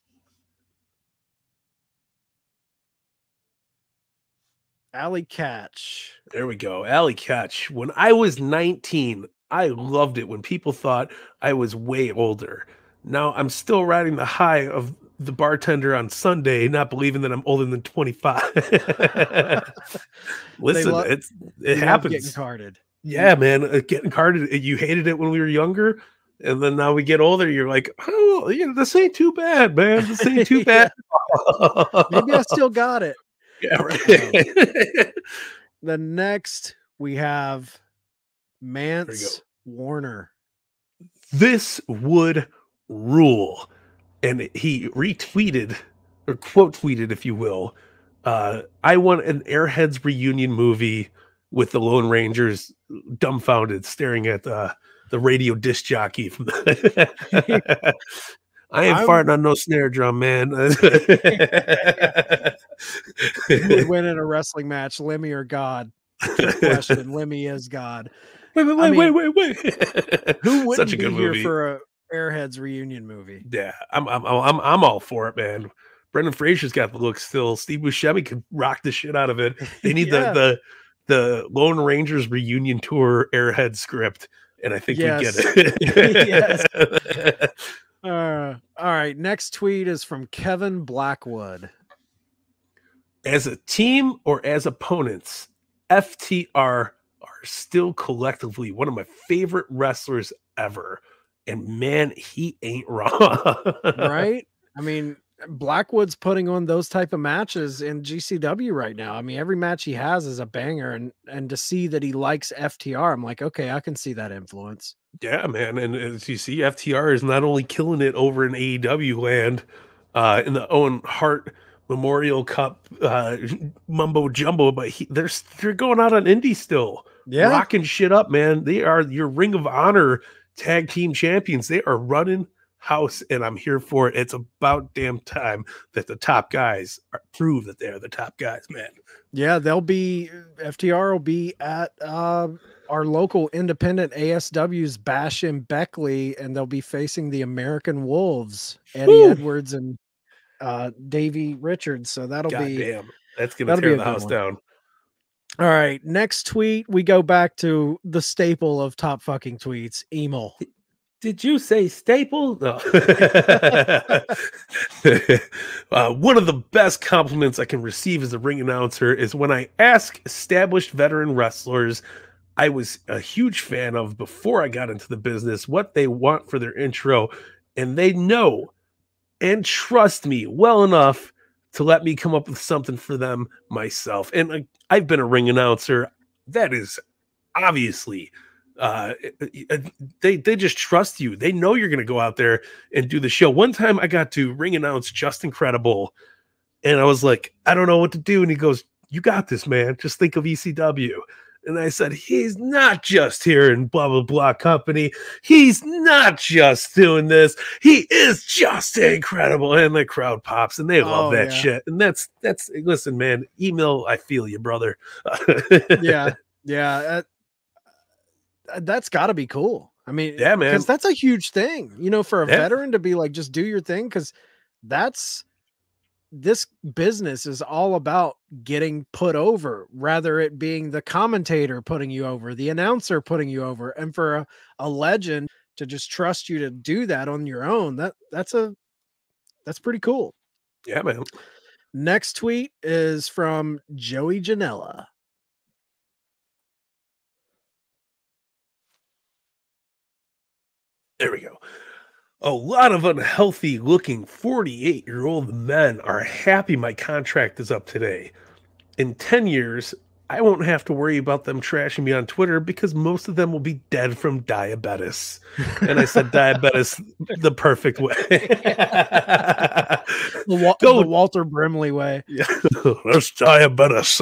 B: Allie Katch.
D: There we go, Allie Katch. When I was 19, I loved it when people thought I was way older. Now I'm still riding the high of the bartender on Sunday, not believing that I'm older than 25. Listen, it happens.
B: Getting carded.
D: Yeah, man, getting carded. You hated it when we were younger, and then now we get older. You're like, oh, you know, this ain't too bad, man. This ain't too bad.
B: Maybe I still got it.
D: Yeah, right.
B: The next we have Mance Warner.
D: This would rule. And he retweeted, or quote tweeted, if you will, I want an Airheads reunion movie with the Lone Rangers dumbfounded staring at the radio disc jockey from the I ain't farting on no snare drum, man.
B: Who would win in a wrestling match, Lemmy or God? Question. Lemmy is God.
D: Wait. Who
B: wouldn't
D: Such a good
B: be here
D: movie
B: for a Airheads reunion movie?
D: Yeah, I'm all for it, man. Brendan Fraser's got the look still. Steve Buscemi could rock the shit out of it. They need the Lone Rangers reunion tour Airhead script, and I think we get it.
B: Yes. All right. Next tweet is from Kevin Blackwood.
D: As a team or as opponents, FTR are still collectively one of my favorite wrestlers ever. And man, he ain't wrong.
B: Right? I mean, Blackwood's putting on those type of matches in GCW right now. I mean, every match he has is a banger, and to see that he likes FTR, I'm like, okay, I can see that influence.
D: Yeah, man. And as you see, FTR is not only killing it over in AEW land, in the Owen Hart Memorial Cup mumbo jumbo, but they're going out on indie still.
B: Yeah.
D: Rocking shit up, man. They are your Ring of Honor tag team champions. They are running house, and I'm here for it. It's about damn time that the top guys prove that they're the top guys, man.
B: Yeah, FTR will be at our local independent ASW's Bash in Beckley, and they'll be facing the American Wolves, Eddie Edwards and Davey Richards. So that's gonna
D: tear the house down.
B: All right, next tweet, we go back to the staple of top fucking tweets, Emil.
D: Did you say staple? No. One of the best compliments I can receive as a ring announcer is when I ask established veteran wrestlers I was a huge fan of before I got into the business what they want for their intro, and they know and trust me well enough to let me come up with something for them myself. And I've been a ring announcer. That is obviously they just trust you. They know you're going to go out there and do the show. One time I got to ring announce Just Incredible, and I was like, I don't know what to do. And he goes, you got this, man. Just think of ECW. And I said, he's not just here in blah, blah, blah company. He's not just doing this. He is just incredible. And the crowd pops and they love that shit. And that's, listen, man, email, I feel you, brother.
B: Yeah. That's gotta be cool. I mean,
D: yeah, man,
B: because that's a huge thing, you know, for a veteran to be like, just do your thing. Cause this business is all about getting put over, rather it being the commentator putting you over, the announcer putting you over. And for a legend to just trust you to do that on your own, that's pretty cool.
D: Yeah, man.
B: Next tweet is from Joey Janela.
D: There we go. A lot of unhealthy looking 48-year-old men are happy my contract is up today. In 10 years, I won't have to worry about them trashing me on Twitter because most of them will be dead from diabetes. And I said diabetes the perfect way.
B: the Walter Brimley way.
D: Yeah, that's diabetes.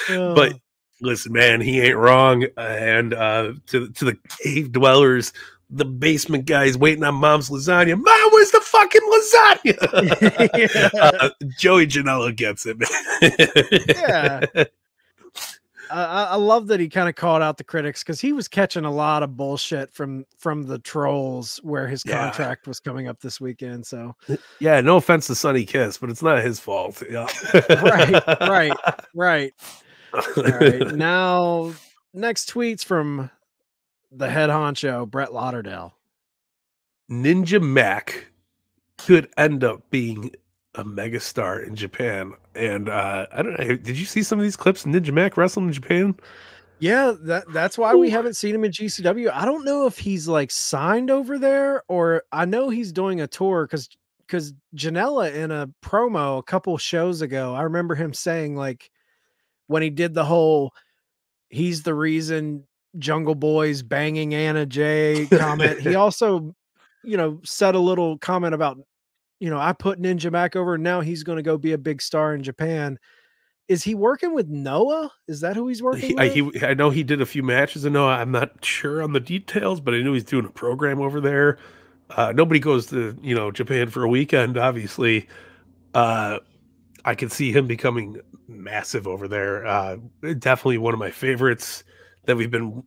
D: But listen, man, he ain't wrong. And to the cave dwellers, the basement guys waiting on mom's lasagna. Mom, where's the fucking lasagna? Joey Janela gets it, man.
B: Yeah. I love that he kind of called out the critics because he was catching a lot of bullshit from the trolls where his contract was coming up this weekend. So
D: yeah, no offense to Sonny Kiss, but it's not his fault. Yeah.
B: Right. All right, now next tweet's from the head honcho, Brett Lauderdale.
D: Ninja Mac could end up being a megastar in Japan. And I don't know, did you see some of these clips of Ninja Mac wrestling in Japan?
B: Yeah, that's why we haven't seen him in GCW. I don't know if he's like signed over there, or I know he's doing a tour because Janela in a promo a couple shows ago, I remember him saying like, when he did the whole, he's the reason Jungle Boy's banging Anna Jay comment. He also, said a little comment about, I put Ninja Mac over and now he's going to go be a big star in Japan. Is he working with Noah? Is that who he's working with?
D: I know he did a few matches in Noah. I'm not sure on the details, but I know he's doing a program over there. Nobody goes to, Japan for a weekend, obviously. I could see him becoming massive over there. Definitely one of my favorites that we've been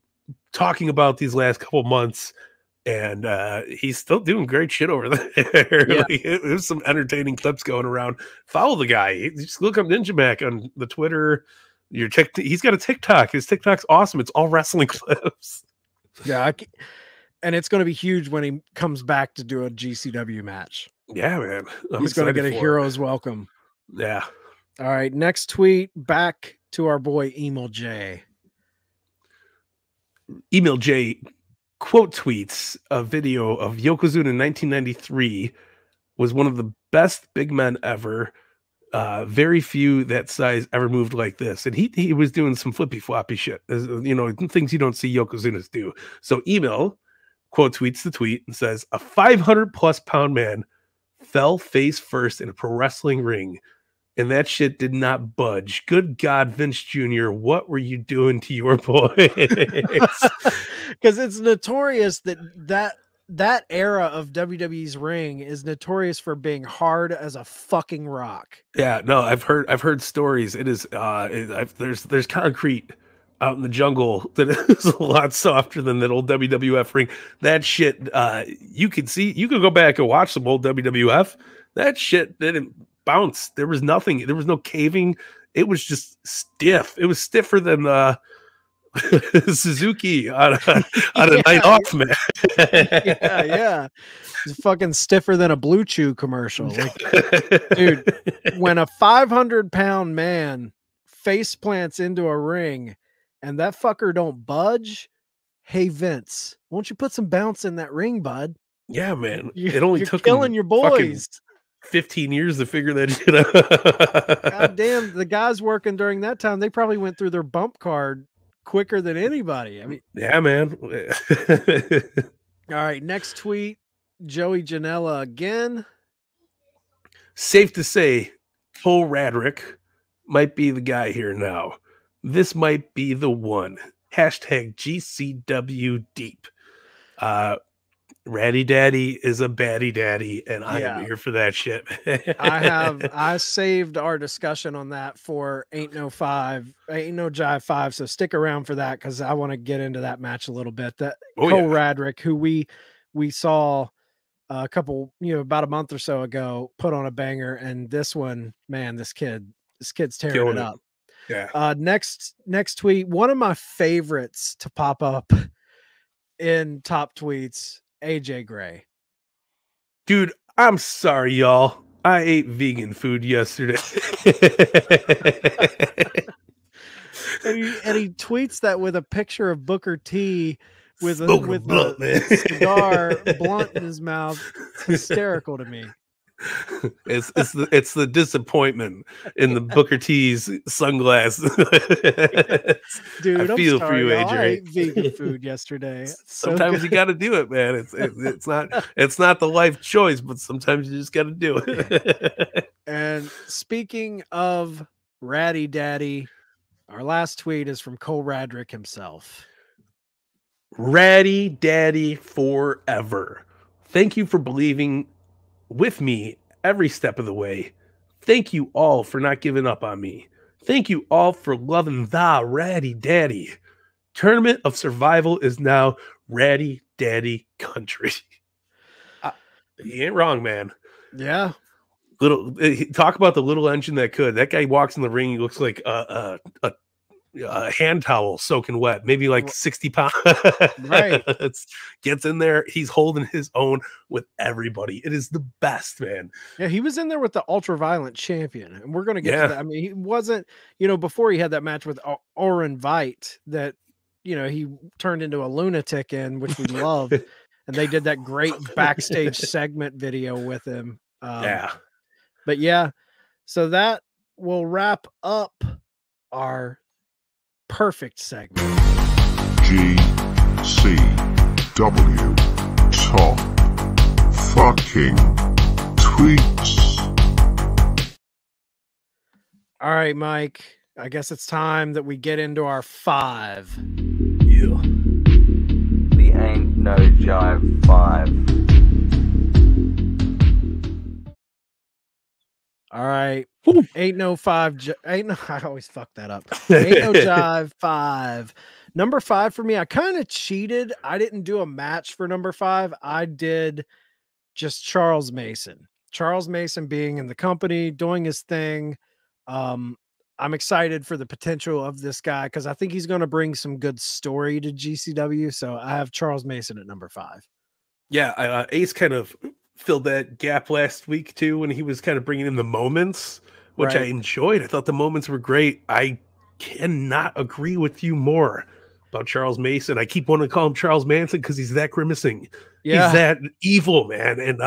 D: talking about these last couple months. And he's still doing great shit over there.
B: Yeah.
D: Like, there's some entertaining clips going around. Follow the guy. Just look up Ninja Mac on the Twitter. He's got a TikTok. His TikTok's awesome. It's all wrestling clips.
B: Yeah. And it's going to be huge when he comes back to do a GCW match.
D: Yeah, man.
B: He's going to get a hero's welcome.
D: Yeah.
B: All right. Next tweet, back to our boy Email J.
D: Email J quote tweets a video of Yokozuna in 1993 was one of the best big men ever. Very few that size ever moved like this. And he was doing some flippy floppy shit, things you don't see Yokozunas do. So Email quote tweets the tweet and says, a 500+ pound man fell face first in a pro wrestling ring, and that shit did not budge. Good God, Vince Jr., what were you doing to your boys?
B: Because it's notorious that era of WWE's ring is notorious for being hard as a fucking rock.
D: Yeah, no, I've heard stories. It is there's concrete out in the jungle that is a lot softer than that old WWF ring. That shit, you could go back and watch some old WWF. That shit didn't bounce. There was nothing. There was no caving. It was just stiff. It was stiffer than Suzuki on a night off, man.
B: yeah. He's fucking stiffer than a Blue Chew commercial. Like, dude, when a 500-pound man face plants into a ring and that fucker don't budge, hey Vince, won't you put some bounce in that ring, bud?
D: Yeah, man. It only took
B: killing your boys
D: 15 years to figure that shit out.
B: God damn, the guys working during that time, they probably went through their bump card quicker than anybody. I mean,
D: yeah, man.
B: All right, next tweet, Joey Janela again.
D: Safe to say, Cole Radrick might be the guy here now. This might be the one. Hashtag GCW deep. Ratty Daddy is a baddie daddy, and I am here for that shit.
B: I saved our discussion on that for Ain't No Jive 5, so stick around for that because I want to get into that match a little bit. That Cole Radrick, who we saw a couple, about a month or so ago, put on a banger, and this one, man, this kid's tearing it up.
D: Yeah.
B: Next tweet, one of my favorites to pop up in top tweets, AJ Gray.
D: Dude, I'm sorry, y'all. I ate vegan food yesterday.
B: and he tweets that with a picture of Booker T with a cigar blunt in his mouth. It's hysterical to me.
D: It's the disappointment in the Booker T's sunglasses.
B: Dude,
D: I feel for you, AJ.
B: I ate vegan food yesterday.
D: Sometimes you got to do it, man. It's not the life choice, but sometimes you just got to do it.
B: And speaking of Ratty Daddy, our last tweet is from Cole Radrick himself.
D: Ratty Daddy forever. Thank you for believing with me every step of the way. Thank you all for not giving up on me. Thank you all for loving the Ratty Daddy. Tournament of Survival is now Ratty Daddy country. He ain't wrong, man.
B: Yeah.
D: Talk about the little engine that could. That guy walks in the ring, he looks like a hand towel soaking wet, maybe like 60 pounds.
B: Right.
D: Gets in there. He's holding his own with everybody. It is the best, man.
B: Yeah, he was in there with the ultra-violent champion, and we're going to get to that. I mean, he wasn't, before he had that match with Oren Veit that, he turned into a lunatic in, which we loved. And they did that great backstage segment video with him. But yeah, so that will wrap up our perfect segment.
G: GCW top fucking tweets.
B: All right, Mike, I guess it's time that we get into our 5.
D: Yeah.
H: The Ain't No Jive 5.
B: All right. Ain't no 5. I always fuck that up. Ain't no Jive 5. Number 5 for me, I kind of cheated. I didn't do a match for number 5. I did just Charles Mason. Charles Mason being in the company, doing his thing. I'm excited for the potential of this guy because I think he's going to bring some good story to GCW. So I have Charles Mason at number 5.
D: Yeah, Ace kind of filled that gap last week too when he was kind of bringing in the moments, which I enjoyed. I thought the moments were great. I cannot agree with you more about Charles Mason. I keep wanting to call him Charles Manson because he's that grimacing. Yeah. He's that evil, man. And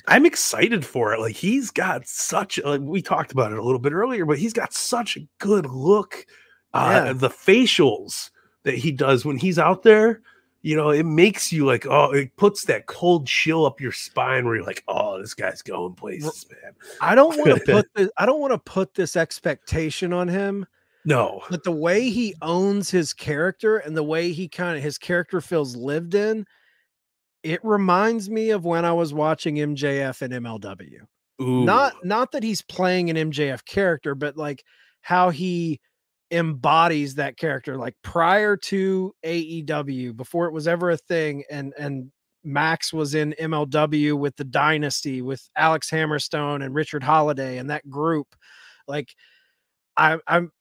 D: I'm excited for it. Like, he's got such we talked about it a little bit earlier, but he's got such a good look. The facials that he does when he's out there, it makes you like, it puts that cold chill up your spine where you're like, this guy's going places, man.
B: I don't want to put this expectation on him.
D: No.
B: But the way he owns his character and the way his character feels lived in, it reminds me of when I was watching MJF and MLW.
D: Ooh.
B: Not that he's playing an MJF character, but like how he embodies that character, like prior to AEW, before it was ever a thing, and Max was in MLW with the Dynasty with Alex Hammerstone and Richard Holiday and that group. Like I'm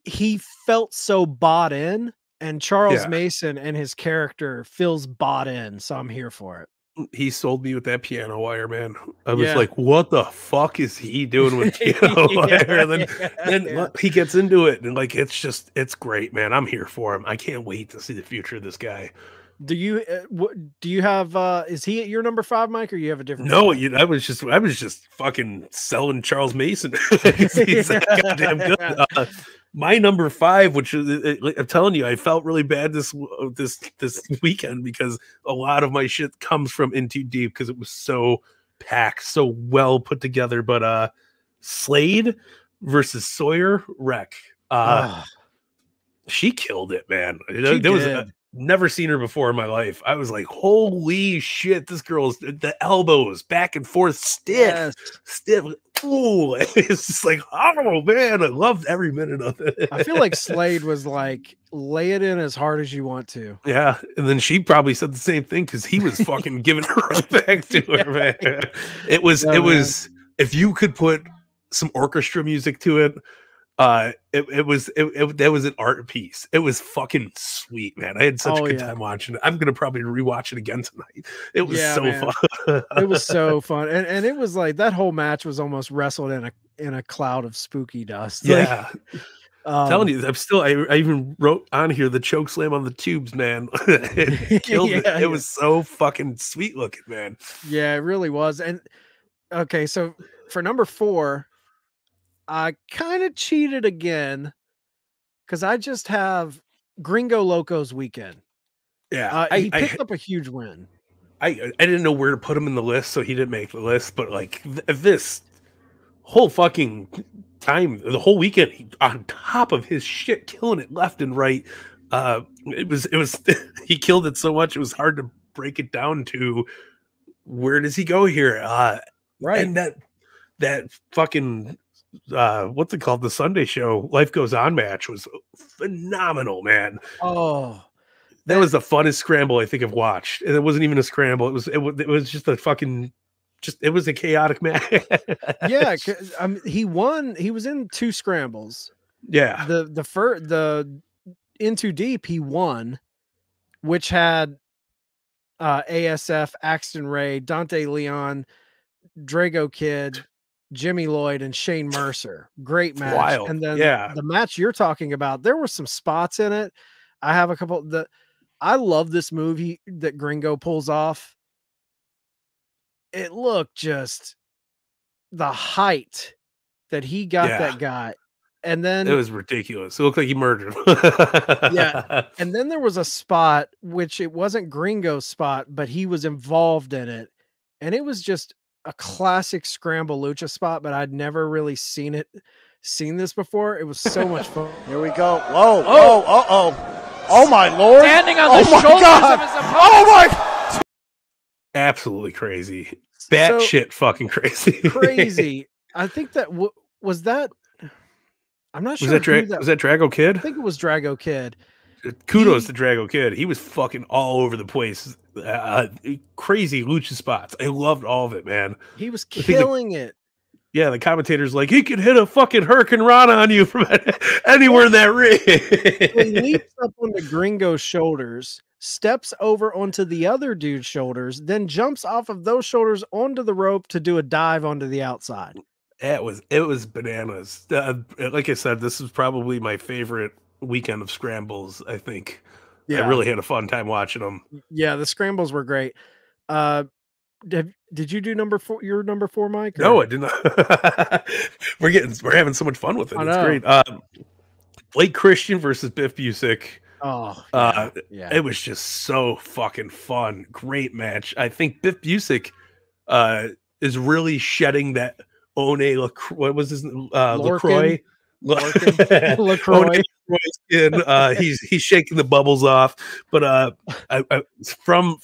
B: he felt so bought in, and Charles Mason and his character feels bought in. So I'm here for it.
D: He sold me with that piano wire, man. I was like, what the fuck is he doing with piano wire? Then he gets into it, and like, it's great, man. I'm here for him. I can't wait to see the future of this guy.
B: Do you have is he at your number 5, Mike, or you have a different?
D: No, I was just fucking selling Charles Mason. He's goddamn good. My number 5, which is, I'm telling you, I felt really bad this weekend because a lot of my shit comes from In Too Deep because it was so packed, so well put together. But Slade versus Sawyer Wreck, she killed it, man. There was never seen her before in my life. I was like, holy shit, this girl's the elbows back and forth, stiff. Ooh, it's just like, oh man, I loved every minute of it.
B: I feel like Slade was like, lay it in as hard as you want to.
D: Yeah, and then she probably said the same thing because he was fucking giving her right back to her, man. It was if you could put some orchestra music to it, that was an art piece. It was fucking sweet, man. I had such a good time watching it. I'm gonna probably rewatch it again tonight. It was fun.
B: It was so fun, and it was like that whole match was almost wrestled in a cloud of spooky dust.
D: Yeah, I'm telling you, I even wrote on here the choke slam on the tubes, man. It killed it. It was so fucking sweet looking, man.
B: Yeah, it really was. And okay, so for number 4. I kind of cheated again because I just have Gringo Loco's weekend.
D: Yeah,
B: he picked up a huge win.
D: I didn't know where to put him in the list, so he didn't make the list. But like this whole fucking time, the whole weekend, on top of his shit, killing it left and right. It was he killed it so much it was hard to break it down to where does he go here.
B: Right,
D: and that fucking. What's it called? The Sunday show Life Goes On match was phenomenal, man.
B: Oh,
D: that was the funnest scramble I think I've watched. And it wasn't even a scramble. It was just a fucking it was a chaotic match.
B: Yeah, he won. He was in 2 scrambles.
D: Yeah,
B: the In Too Deep he won, which had ASF, Axton Ray, Dante Leon, Drago Kid, Jimmy Lloyd, and Shane Mercer. Great match.
D: Wild.
B: And then the match you're talking about, there were some spots in it. I have a couple I love this move that Gringo pulls off. It looked just the height that he got that guy. And then
D: it was ridiculous. It looked like he murdered him.
B: Yeah. And then there was a spot, which it wasn't Gringo's spot, but he was involved in it. And it was just a classic scramble lucha spot, but I'd never really seen this before. It was so much fun.
A: Here we go. Whoa. Oh my Lord.
E: Standing on the shoulders of his opponent.
A: Oh my.
D: Absolutely crazy. Shit fucking crazy.
B: Crazy. I think that was that. I'm not sure.
D: Was that Drago Kid?
B: I think it was Drago Kid.
D: Kudos to Drago Kid. He was fucking all over the place. Crazy lucha spots. I loved all of it, man.
B: He was killing it.
D: Yeah, the commentator's like, he could hit a fucking Hurricane Rana on you from anywhere in that ring.
B: He leaps up onto Gringo's shoulders, steps over onto the other dude's shoulders, then jumps off of those shoulders onto the rope to do a dive onto the outside.
D: It was bananas. Like I said, this is probably my favorite weekend of scrambles, I think. Yeah. I really had a fun time watching them.
B: Yeah, the scrambles were great. Did you do number 4? Your number 4, Mike? Or?
D: No, I did not. We're having so much fun with it. It's great. Blake Christian versus Biff Busick.
B: Oh, yeah.
D: It was just so fucking fun. Great match. I think Biff Busick is really shedding that what was his LaCroix?
B: LaCroix.
D: He's shaking the bubbles off, but from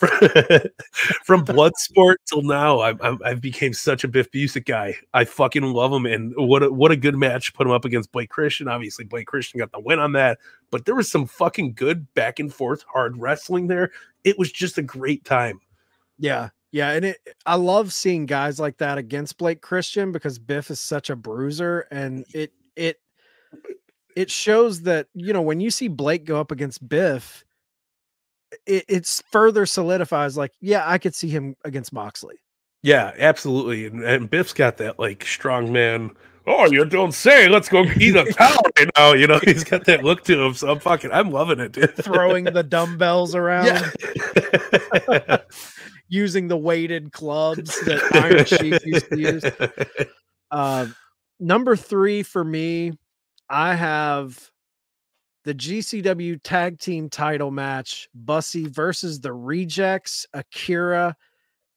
D: Bloodsport till now, I've became such a Biff Busick guy. I fucking love him, and what a good match. Put him up against Blake Christian. Obviously, Blake Christian got the win on that, but there was some fucking good back and forth hard wrestling there. It was just a great time.
B: Yeah. Yeah, and I love seeing guys like that against Blake Christian because Biff is such a bruiser, and it shows that, you know, when you see Blake go up against Biff, it's further solidifies like, yeah, I could see him against Moxley.
D: Yeah, absolutely. And Biff's got that like strong man. Oh, you don't say. Let's go eat a cow right now. You know, he's got that look to him. So I'm loving it, dude.
B: Throwing the dumbbells around. Yeah. Using the weighted clubs that Iron Sheik used to use. Number 3 for me, I have the GCW tag team title match, Bussy versus the Rejects, Akira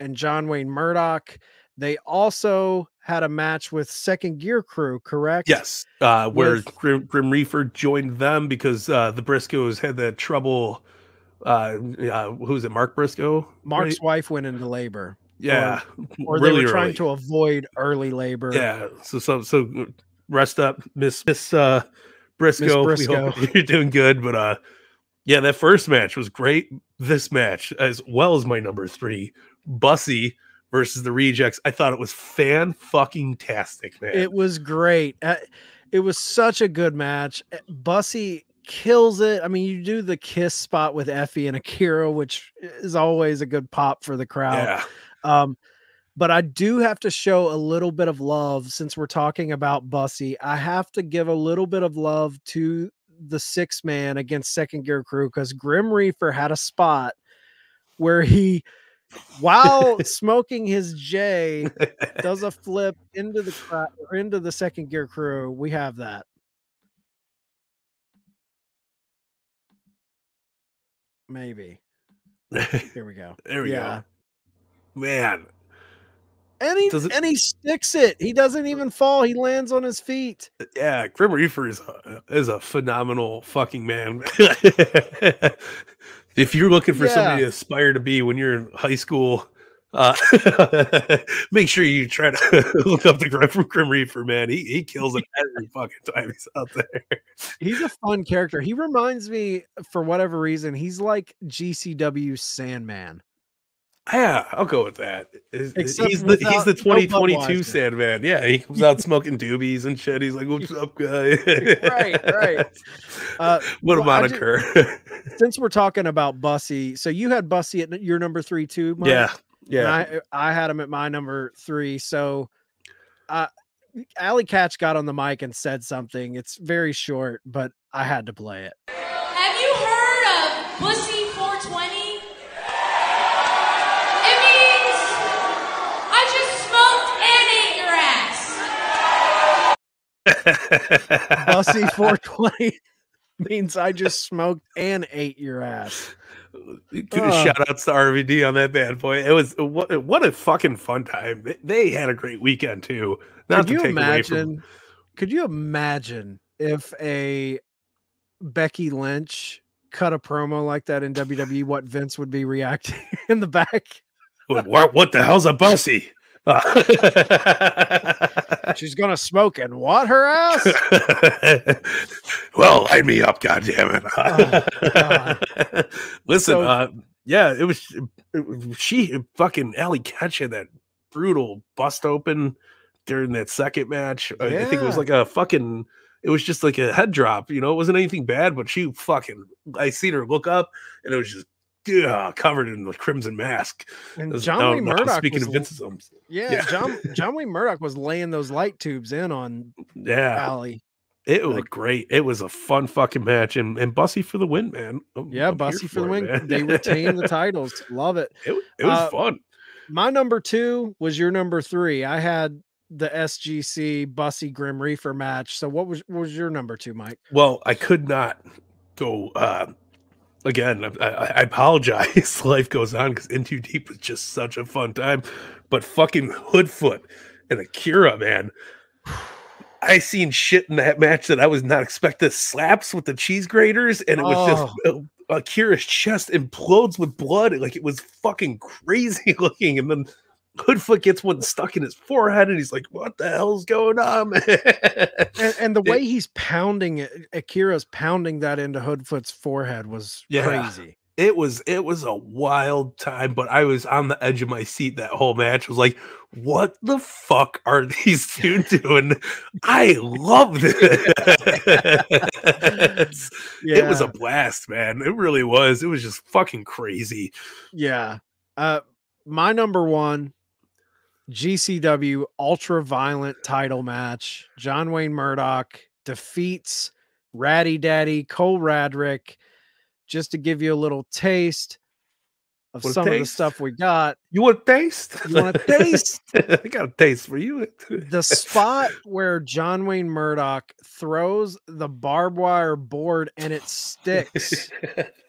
B: and John Wayne Murdoch. They also had a match with Second Gear Crew, correct?
D: Yes, where Grim Reaper joined them because the Briscoes had that trouble. Who's it? Mark Briscoe?
B: Mark's wife went into labor.
D: Yeah,
B: or really they were trying to avoid early labor.
D: Yeah, so rest up, Miss Briscoe. We hope you're doing good, but yeah, that first match was great. This match, as well as my number 3, Bussy versus the Rejects, I thought it was fan-fucking-tastic, man.
B: It was great. It was such a good match. Bussy kills it. I mean, you do the kiss spot with Effy and Akira, which is always a good pop for the crowd.
D: Yeah.
B: But I do have to show a little bit of love since we're talking about Bussy. I have to give a little bit of love to the 6-man against Second Gear Crew because Grim Reaper had a spot where he, while smoking his J, does a flip into the crowd or into the Second Gear Crew. We have that. Maybe. Here we go.
D: There we go. Man.
B: And he sticks it. He doesn't even fall. He lands on his feet.
D: Yeah, Grim Reaper is a phenomenal fucking man. If you're looking for somebody to aspire to be when you're in high school, make sure you try to look up the guy from Grim Reaper, man. He kills it every fucking time he's out there.
B: He's a fun character. He reminds me, for whatever reason, he's like GCW Sandman.
D: Yeah, I'll go with that. He's the 2022 Sandman. Yeah, he comes out smoking doobies and shit. He's like, "What's up, guy?"
B: right.
D: What a moniker!
B: Since we're talking about Bussy, so you had Bussy at your number 3 too, Mike?
D: Yeah.
B: And I had him at my number 3. So, Allie Katch got on the mic and said something. It's very short, but I had to play it.
I: Have you heard of Bussy 420? It means I just smoked and ate your ass.
B: Bussy 420 means I just smoked and ate your ass.
D: Shout outs to RVD on that bad boy. It was what a fucking fun time. They had a great weekend too.
B: Could you imagine if a Becky Lynch cut a promo like that in WWE, what Vince would be reacting in the back?
D: What the hell's a Bussy?
B: She's gonna smoke and what her ass?
D: Well, light me up, goddammit. Listen, yeah, it was she fucking Allie Katch had that brutal bust open during that second match. I think it was like it was just like a head drop, you know, it wasn't anything bad, but I seen her look up and it was just covered in the crimson mask.
B: And John Wayne Murdoch,
D: speaking of Vince's,
B: John Wayne Murdoch was laying those light tubes in on Allie.
D: It was great. It was a fun fucking match, and Bussy for the win, man. I'm
B: Bussy for the win. Man. They retained the titles. Love it.
D: It was fun.
B: My number 2 was your number 3. I had the SGC Bussy Grim Reaper match. So what was your number 2, Mike?
D: Well, I could not go. Again, I apologize. Life goes on because In Too Deep was just such a fun time. But fucking Hoodfoot and Akira, man. I seen shit in that match that I was not expecting. Slaps with the cheese graters, and it was just Akira's chest implodes with blood. Like, it was fucking crazy looking. And then Hoodfoot gets one stuck in his forehead, and he's like, "What the hell's going on, man?"
B: and the way he's pounding it, Akira's pounding that into Hoodfoot's forehead was crazy.
D: It was a wild time, but I was on the edge of my seat that whole match. I was like, what the fuck are these two doing? I love this. It was a blast, man. It really was. It was just fucking crazy.
B: Yeah. My number one GCW ultra violent title match. John Wayne Murdoch defeats Ratty Daddy Cole Radrick. Just to give you a little taste of some of the stuff we got.
D: You want a taste?
B: You want a taste?
D: I got a taste for you.
B: The spot where John Wayne Murdoch throws the barbed wire board and it sticks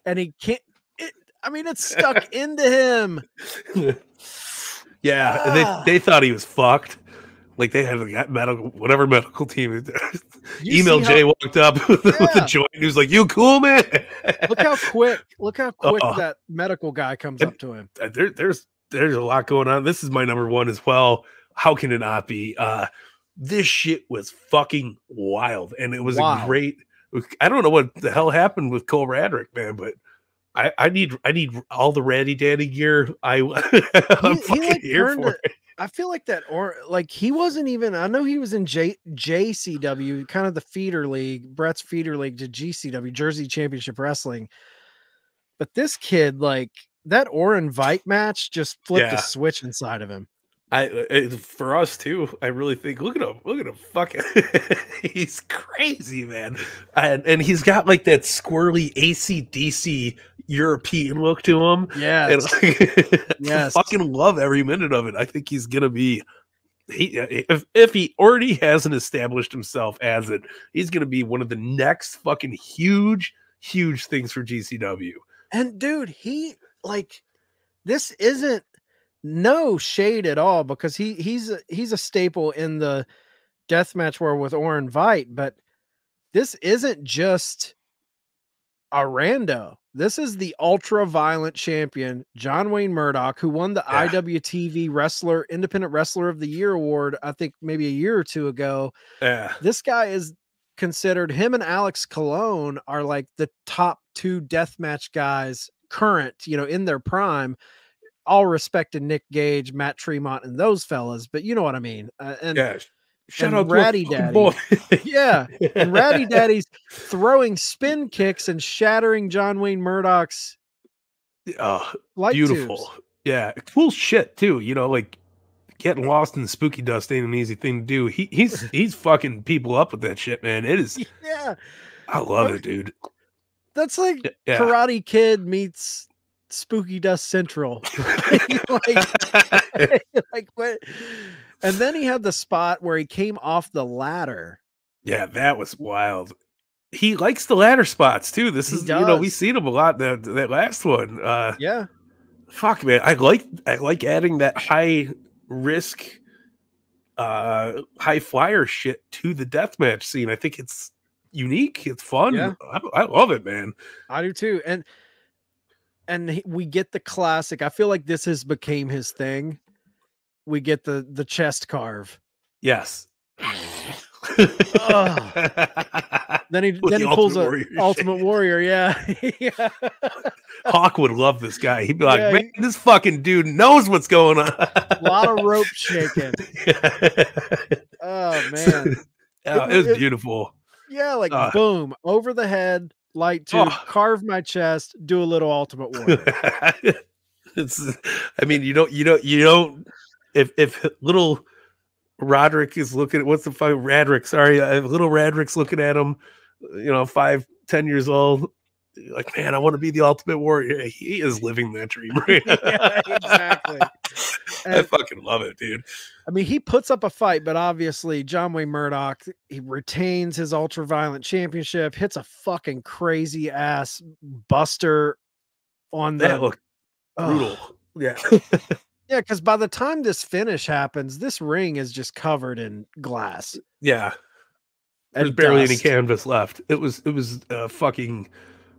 B: and he can't, it's stuck into him.
D: Yeah. And they thought he was fucked. Like they had that whatever medical team. Email Jay walked up with the joint. He was like, "You cool, man?"
B: Look how quick that medical guy comes up to him.
D: There's a lot going on. This is my number one as well. How can it not be? This shit was fucking wild, and it was a great. I don't know what the hell happened with Cole Radrick, man, but I need all the Ratty Daddy gear. I'm fucking here for it.
B: I feel like that, or like he wasn't even. I know he was in JCW, kind of the feeder league, Brett's feeder league to GCW, Jersey Championship Wrestling. But this kid, like that Orin Vite match, just flipped a switch inside of him.
D: For us too, I really think. Look at him, fucking. He's crazy, man, and he's got like that squirrely AC/DC European look to him.
B: Yeah,
D: I fucking love every minute of it. I think he's gonna be. If he already hasn't established himself as it, he's gonna be one of the next fucking huge things for GCW.
B: And dude, this isn't. No shade at all, because he's a staple in the deathmatch world with Orin Vite, but this isn't just a rando. This is the ultra violent champion, John Wayne Murdoch, who won the IWTV Independent Wrestler of the Year award, I think maybe a year or two ago.
D: Yeah.
B: This guy is considered, him and Alex Colon are like the top two deathmatch guys current, in their prime. All respected Nick Gage, Matt Tremont, and those fellas, but you know what I mean.
D: Shout out
B: Ratty Daddy. Yeah, and Ratty Daddy's throwing spin kicks and shattering John Wayne Murdoch's light
D: beautiful
B: tubes.
D: Yeah, cool shit too. Like getting lost in the spooky dust ain't an easy thing to do. He's fucking people up with that shit, man. It is.
B: Yeah,
D: I love it, dude.
B: That's like Karate Kid meets Spooky Dust Central. like what? And then he had the spot where he came off the ladder.
D: Yeah, that was wild. He likes the ladder spots too. This is we've seen him a lot. That last one.
B: Yeah.
D: Fuck, man. I like adding that high risk, high flyer shit to the deathmatch scene. I think it's unique. It's fun.
B: Yeah.
D: I love it, man.
B: I do too. And we get the classic. I feel like this has became his thing. We get the chest carve.
D: Yes.
B: Then he pulls a Ultimate Warrior. Yeah. Yeah.
D: Hawk would love this guy. He'd be like, man, this fucking dude knows what's going on.
B: A lot of rope shaking. Oh man.
D: It was beautiful.
B: Yeah, like boom, over the head. Light tube, carve my chest, do a little Ultimate Warrior.
D: You don't. If little Roderick is looking at what's the fuck Radrick? Sorry, if little Radrick's looking at him, 5-10 years old. Like, man, I want to be the Ultimate Warrior. He is living that dream.
B: Yeah, exactly.
D: I fucking love it, dude.
B: I mean, he puts up a fight, but obviously John Wayne Murdoch, he retains his ultra violent championship, hits a fucking crazy ass buster on
D: that. Look brutal. Yeah.
B: Yeah, because by the time this finish happens, this ring is just covered in glass.
D: Yeah. There's barely any canvas left. It was fucking.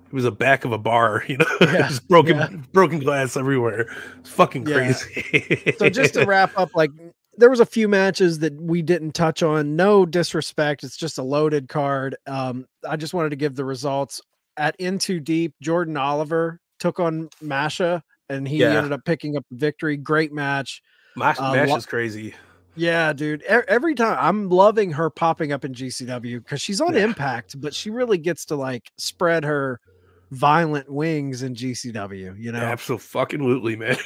D: It was a back of a bar, just broken glass everywhere. It's fucking crazy.
B: So just to wrap up, like there was a few matches that we didn't touch on. No disrespect. It's just a loaded card. I just wanted to give the results. At In Too Deep, Jordan Oliver took on Masha and he ended up picking up the victory. Great match.
D: Mash is crazy.
B: Yeah, dude. Every time I'm loving her popping up in GCW because she's on Impact, but she really gets to like spread her violent wings in GCW, you know?
D: Absolutely, man.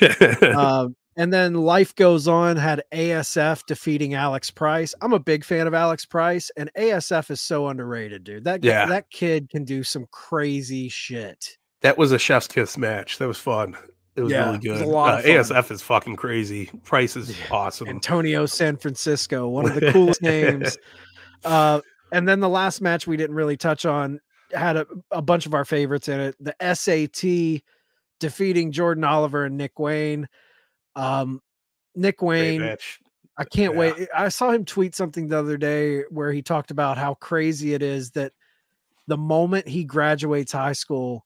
B: And then Life Goes On had ASF defeating Alex Price. I'm a big fan of Alex Price, and ASF is so underrated, dude. That kid can do some crazy shit.
D: That was a chef's kiss match. That was fun. It was really good.
B: It was a lot of fun.
D: ASF is fucking crazy. Price is awesome.
B: Antonio San Francisco, one of the coolest names. And then the last match we didn't really touch on had a bunch of our favorites in it. The SAT defeating Jordan Oliver and Nick Wayne. Nick Wayne, I can't wait. I saw him tweet something the other day where he talked about how crazy it is that the moment he graduates high school,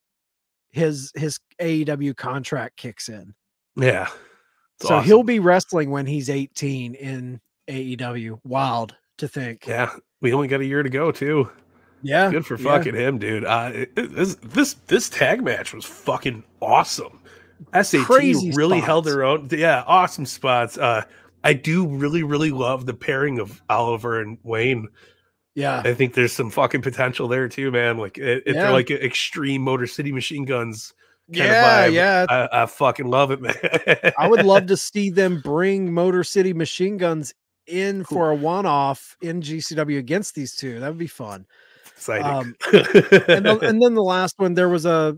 B: his AEW contract kicks in.
D: Yeah.
B: So awesome. He'll be wrestling when he's 18 in AEW. Wild to think.
D: Yeah. We only got a year to go too.
B: Yeah.
D: Good for fucking him, dude. This tag match was fucking awesome. SAT
B: Crazy
D: really
B: spots.
D: held their own. Yeah. Awesome spots. I do really love the pairing of Oliver and Wayne.
B: Yeah.
D: I think there's some fucking potential there too, man. Like they're like extreme Motor City Machine Guns kind of vibe.
B: Yeah.
D: I fucking love it, man.
B: I would love to see them bring Motor City Machine Guns in for a one-off in GCW against these two. That would be fun.
D: Exciting.
B: And then the last one, there was a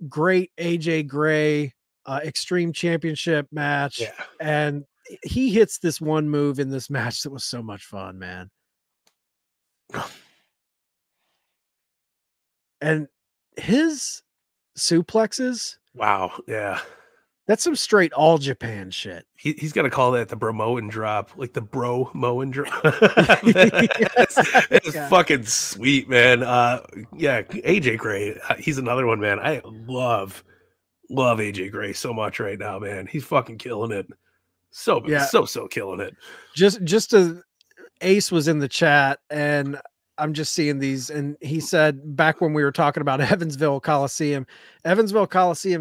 B: great AJ Gray Extreme Championship match.
D: Yeah.
B: And he hits this one move in this match that was so much fun, man. And his suplexes,
D: wow, yeah,
B: that's some straight All Japan shit.
D: He's got to call that the Bromoan drop, like the Bromoan drop. It's fucking sweet, man. Yeah, AJ Gray, he's another one, man. I love AJ Gray so much right now, man. He's fucking killing it. So killing it.
B: Just Ace was in the chat, and I'm just seeing these, and he said back when we were talking about Evansville Coliseum,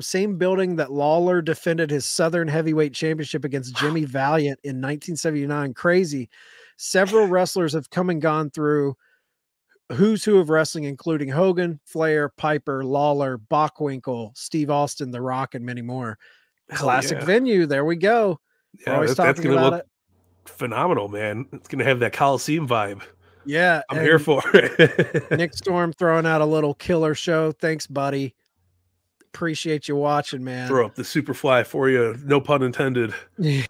B: same building that Lawler defended his Southern Heavyweight Championship against Jimmy Valiant in 1979. Crazy. Several wrestlers have come and gone through who's who of wrestling, including Hogan, Flair, Piper, Lawler, Bockwinkel, Steve Austin, The Rock, and many more. Classic venue. There we go.
D: Yeah,
B: we're always talking about it.
D: Phenomenal, man. It's gonna have that Coliseum vibe.
B: Yeah,
D: I'm here for it.
B: Nick Storm throwing out a little killer show. Thanks, buddy. Appreciate you watching, man.
D: Throw up the Superfly for you. No pun intended.
B: Yeah.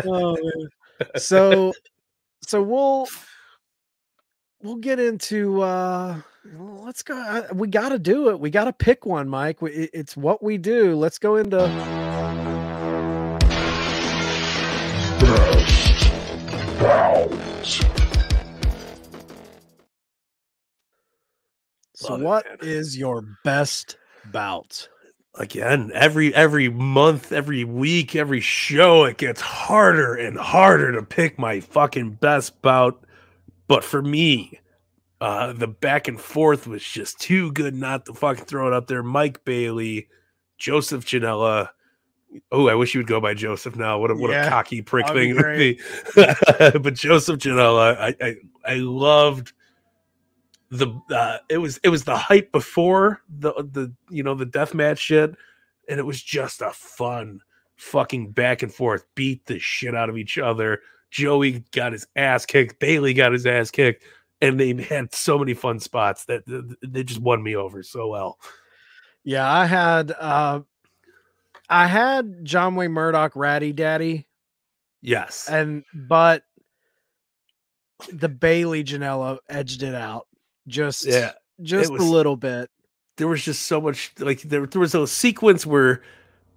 B: Oh, man. So we'll get into let's go. We got to do it. We got to pick one, Mike. It's what we do. Let's go into So what is your best bout?
D: Again, every month, every week, every show, it gets harder and harder to pick my fucking best bout. But for me, the back and forth was just too good not to fucking throw it up there. Mike Bailey, Joseph Janela. Oh, I wish you would go by Joseph now. What a cocky prick thing it would be. But Joseph Janela, I loved it was the hype before the deathmatch shit, and it was just a fun fucking back and forth, beat the shit out of each other. Joey got his ass kicked, Bailey got his ass kicked, and they had so many fun spots that they just won me over so well.
B: Yeah, I had John Wayne Murdoch Ratty Daddy.
D: Yes.
B: But the Bailey Janela edged it out. Just a little bit.
D: There was just so much, like there was a sequence where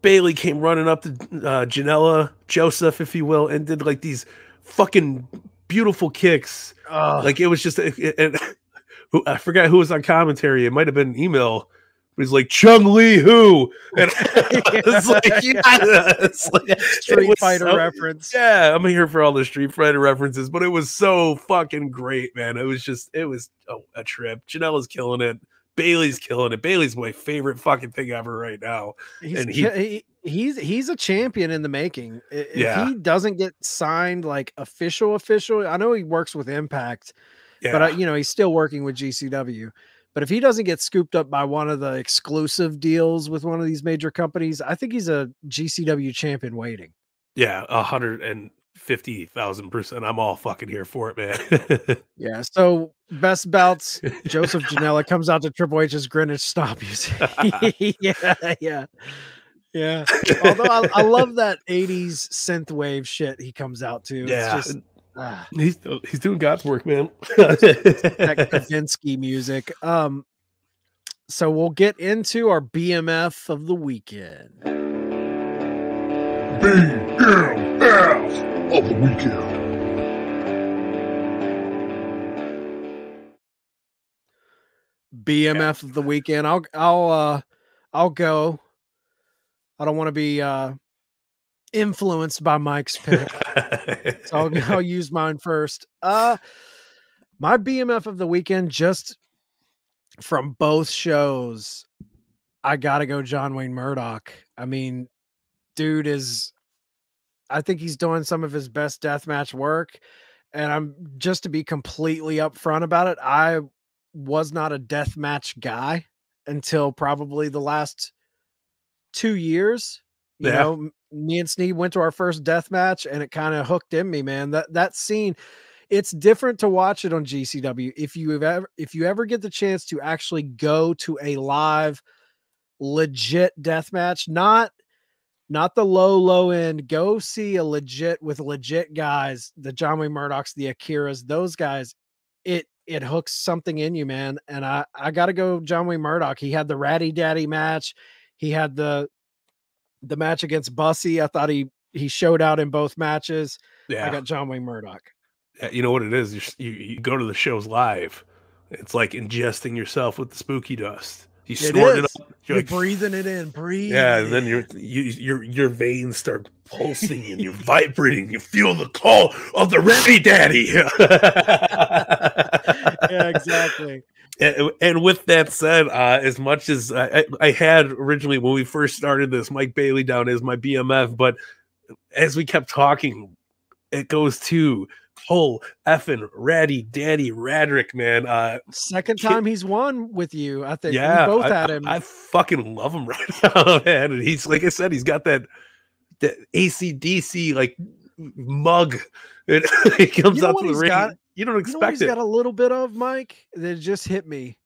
D: Bailey came running up to Janela, Joseph, if you will, and did like these fucking beautiful kicks. Like it was just, I forgot who was on commentary. It might have been an email. It was like Chung Lee who, and it's like, it's like
B: Street Fighter reference.
D: Yeah, I'm here for all the Street Fighter references, but it was so fucking great, man. It was a trip. Janela's killing it. Bailey's killing it. Bailey's my favorite fucking thing ever right now.
B: he's a champion in the making. If
D: Yeah.
B: he doesn't get signed like official, I know he works with Impact,
D: Yeah.
B: but you know, he's still working with GCW. But if he doesn't get scooped up by one of the exclusive deals with one of these major companies, I think he's a GCW champion waiting.
D: Yeah, 150,000%. I'm all fucking here for it, man.
B: Yeah. So best bouts, Joseph Janela comes out to Triple H's Greenwich Stop music. Yeah. Although I love that 80s synth wave shit he comes out to.
D: Yeah.
B: It's just
D: He's doing God's work, man.
B: that Kavinsky music. So we'll get into our BMF of the weekend.
G: BMF of the weekend.
B: BMF of the weekend. I'll go. I don't want to be influenced by Mike's pick. So I'll use mine first. My BMF of the weekend, just from both shows, I gotta go John Wayne Murdoch. I mean, dude I think he's doing some of his best deathmatch work. And I'm just to be completely upfront about it, I was not a deathmatch guy until probably the last 2 years. You know, me and Sneed went to our first death match and it kind of hooked in me, man. That scene, it's different to watch it on GCW. If you ever get the chance to actually go to a live legit death match, not the low end, go see a legit with legit guys, the John Wayne Murdochs, the Akiras, those guys, it hooks something in you, man. And I gotta go John Wayne Murdoch. He had the Ratty Daddy match. He had the match against Bussy. I thought he showed out in both matches.
D: Yeah.
B: I got John Wayne Murdoch.
D: Yeah, you know what it is? You go to the shows live. It's like ingesting yourself with the spooky dust. You snort it up.
B: You're like, breathing it in.
D: Yeah, and then your veins start pulsing and you're vibrating. You feel the call of the Ratty Daddy.
B: Yeah, exactly.
D: And with that said, as much as I had originally when we first started this, Mike Bailey down as my BMF, but as we kept talking, it goes to whole effing Ratty Daddy Radrick, man. Second
B: time he's won with you, I think.
D: Yeah,
B: we both had him.
D: I fucking love him right now, man. And he's, like I said, he's got that AC/DC like mug. It comes out to the ring. You don't expect
B: he's
D: it.
B: Got a little bit of, Mike, that just hit me.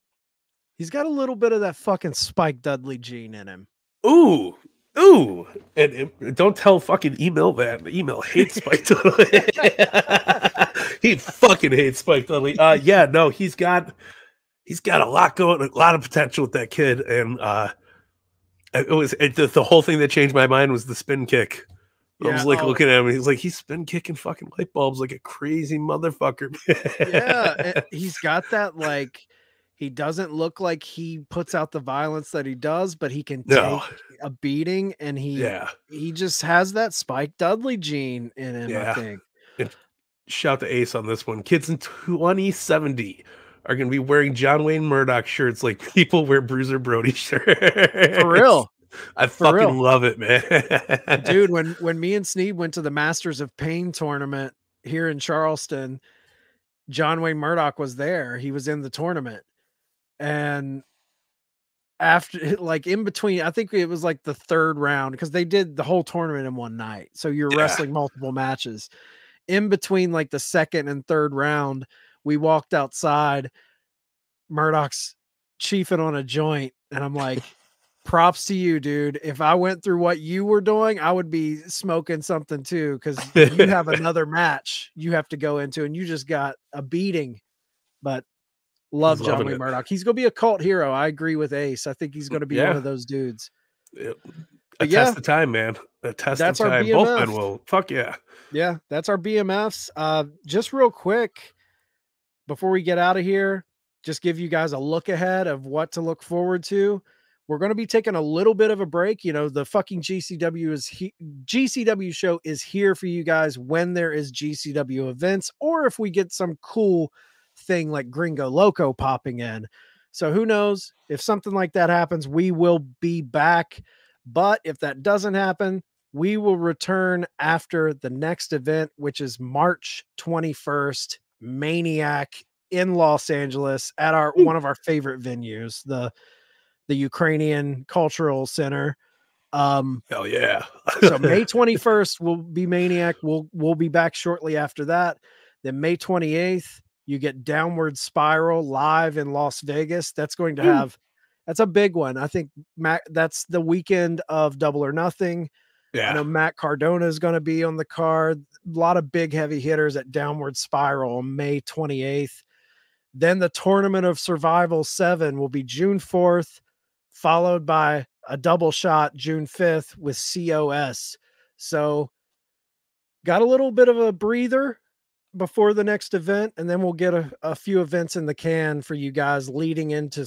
B: He's got a little bit of that fucking Spike Dudley gene in him.
D: Ooh. And don't tell fucking Email that. The Email hates Spike Dudley. He fucking hates Spike Dudley. Yeah, no, he's got a lot going, a lot of potential with that kid. And the whole thing that changed my mind was the spin kick. I was like looking at him, and he's like, he's spin kicking fucking light bulbs like a crazy motherfucker.
B: Yeah, he's got that, like, he doesn't look like he puts out the violence that he does, but he can take a beating, and he just has that Spike Dudley gene in him, I think.
D: And shout to Ace on this one. Kids in 2070 are going to be wearing John Wayne Murdoch shirts like people wear Bruiser Brody shirts.
B: For real.
D: I fucking love it, man.
B: Dude, when me and Sneed went to the Masters of Pain tournament here in Charleston, John Wayne Murdoch was there. He was in the tournament. And after, like, in between, I think it was like the third round, because they did the whole tournament in one night. So you're wrestling multiple matches. In between, like, the second and third round, we walked outside. Murdoch's chiefing on a joint. And I'm like, props to you, dude. If I went through what you were doing, I would be smoking something too, because you have another match you have to go into, and you just got a beating. But love John Wayne Murdoch. He's going to be a cult hero. I agree with Ace. I think he's going to be one of those dudes.
D: A test of time, man. A test of time. Both men will. Fuck yeah.
B: Yeah, that's our BMFs. Just real quick, before we get out of here, just give you guys a look ahead of what to look forward to. We're going to be taking a little bit of a break. You know, the fucking GCW show is here for you guys when there is GCW events, or if we get some cool thing like Gringo Loco popping in. So who knows? If something like that happens, we will be back. But if that doesn't happen, we will return after the next event, which is March 21st, Maniac in Los Angeles at one of our favorite venues, the Ukrainian Cultural Center.
D: Hell yeah.
B: So May 21st will be Maniac. We'll be back shortly after that. Then May 28th, you get Downward Spiral live in Las Vegas. That's going to have, that's a big one. I think that's the weekend of Double or Nothing.
D: Yeah.
B: I know Matt Cardona is going to be on the card. A lot of big heavy hitters at Downward Spiral on May 28th. Then the Tournament of Survival 7 will be June 4th, followed by a double shot June 5th with COS. So got a little bit of a breather before the next event, and then we'll get a few events in the can for you guys leading into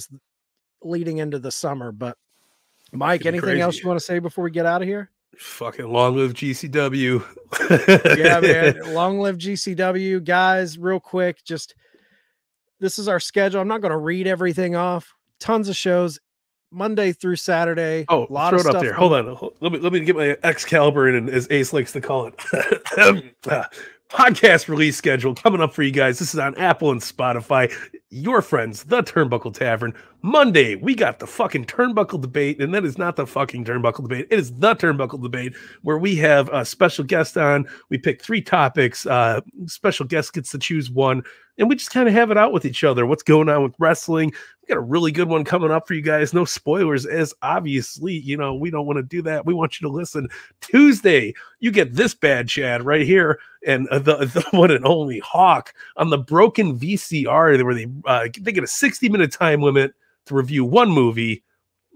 B: the summer. But Mike, anything else you want to say before we get out of here?
D: Fucking long live GCW.
B: Yeah, man. Long live GCW. Guys, real quick, this is our schedule. I'm not going to read everything off. Tons of shows Monday through Saturday.
D: Oh, a lot of stuff up there. Hold on. Let me get my Excalibur in, as Ace likes to call it. Podcast release schedule coming up for you guys. This is on Apple and Spotify. Your friends, the Turnbuckle Tavern. Monday, we got the fucking Turnbuckle debate, and that is not the fucking Turnbuckle debate. It is the Turnbuckle debate, where we have a special guest on. We pick 3 topics. Special guest gets to choose one, and we just kind of have it out with each other. What's going on with wrestling? We got a really good one coming up for you guys. No spoilers, as obviously, we don't want to do that. We want you to listen. Tuesday, you get this bad Chad right here, and the one and only Hawk on the broken VCR, where they get a 60-minute time limit to review one movie,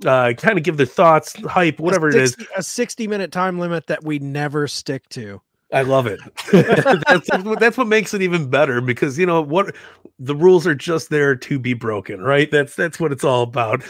D: kind of give their thoughts, hype, whatever it is.
B: A 60-minute time limit that we never stick to.
D: I love it. That's what makes it even better, because what the rules are just there to be broken, right? That's what it's all about.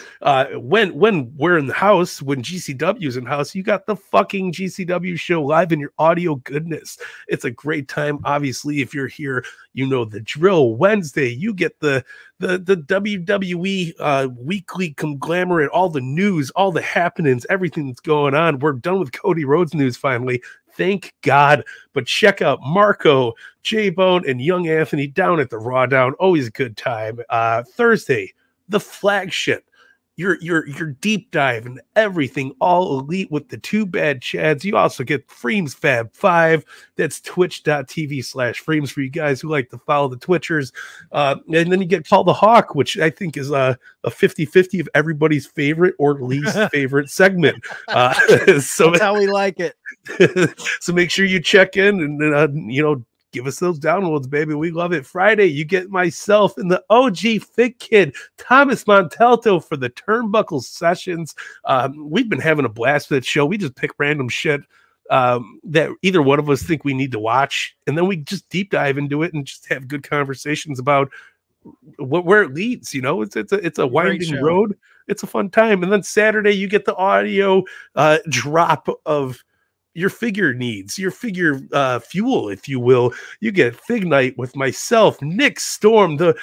D: When we're in the house, when GCW is in house, you got the fucking GCW show live in your audio goodness. It's a great time. Obviously, if you're here, you know the drill. Wednesday, you get the WWE weekly conglomerate, all the news, all the happenings, everything that's going on. We're done with Cody Rhodes news finally. Thank God. But check out Marco, J-Bone, and Young Anthony down at the Raw Down. Always a good time. Thursday, the flagship. Your deep dive and everything, all elite with the 2 bad Chads. You also get Freems Fab 5. That's twitch.tv/Freems for you guys who like to follow the Twitchers. And then you get Call the Hawk, which I think is a 50-50 of everybody's favorite or least favorite segment. So
B: that's how we like it.
D: So make sure you check in and give us those downloads, baby. We love it. Friday, you get myself and the OG Fig Kid, Thomas Montalto, for the Turnbuckle sessions. We've been having a blast with that show. We just pick random shit that either one of us think we need to watch, and then we just deep dive into it and just have good conversations about where it leads. It's a winding road. It's a fun time. And then Saturday, you get the audio drop of your figure needs, your figure fuel, if you will. You get Fig Night with myself, Nick Storm, the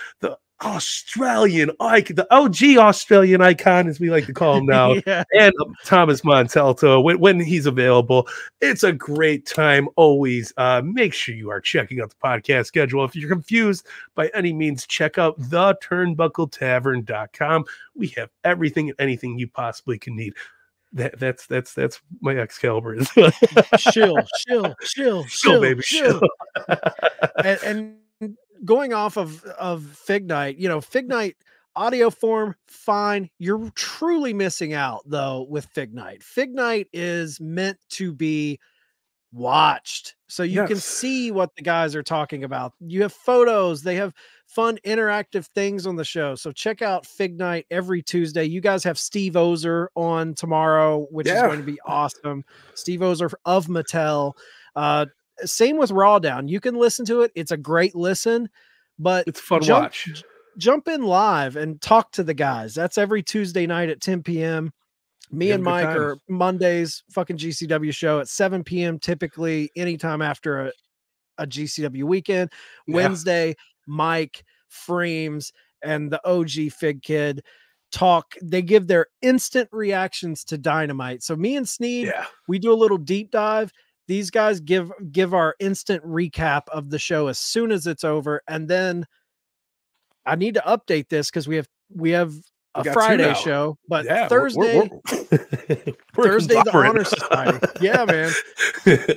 D: Australian icon, the OG Australian icon, as we like to call him now, yeah. And Thomas Montalto when he's available. It's a great time always. Make sure you are checking out the podcast schedule. If you're confused by any means, check out theturnbuckletavern.com. We have everything and anything you possibly can need. That's my Excalibur.
B: Chill,
D: baby, chill.
B: and going off of Fig Night, Fig Night audio form, fine. You're truly missing out though with Fig Night. Fig Night is meant to be watched, so you can see what the guys are talking about. You have photos, they have fun interactive things on the show. So check out Fig Night every Tuesday. You guys have Steve Ozer on tomorrow, which is going to be awesome. Steve Ozer of Mattel. Same with Raw Down. You can listen to it. It's a great listen, but
D: it's fun watch.
B: Jump in live and talk to the guys. That's every Tuesday night at 10 p.m. Me and Mike are Mondays, fucking GCW show at 7 p.m. typically, anytime after a GCW weekend. Wednesday, Mike, Freems, and the OG Fig Kid talk. They give their instant reactions to Dynamite. So me and Sneed, we do a little deep dive. These guys give our instant recap of the show as soon as it's over. And then I need to update this because we have a Friday show, but Thursday, Thursday, the Honor Society. Yeah, man.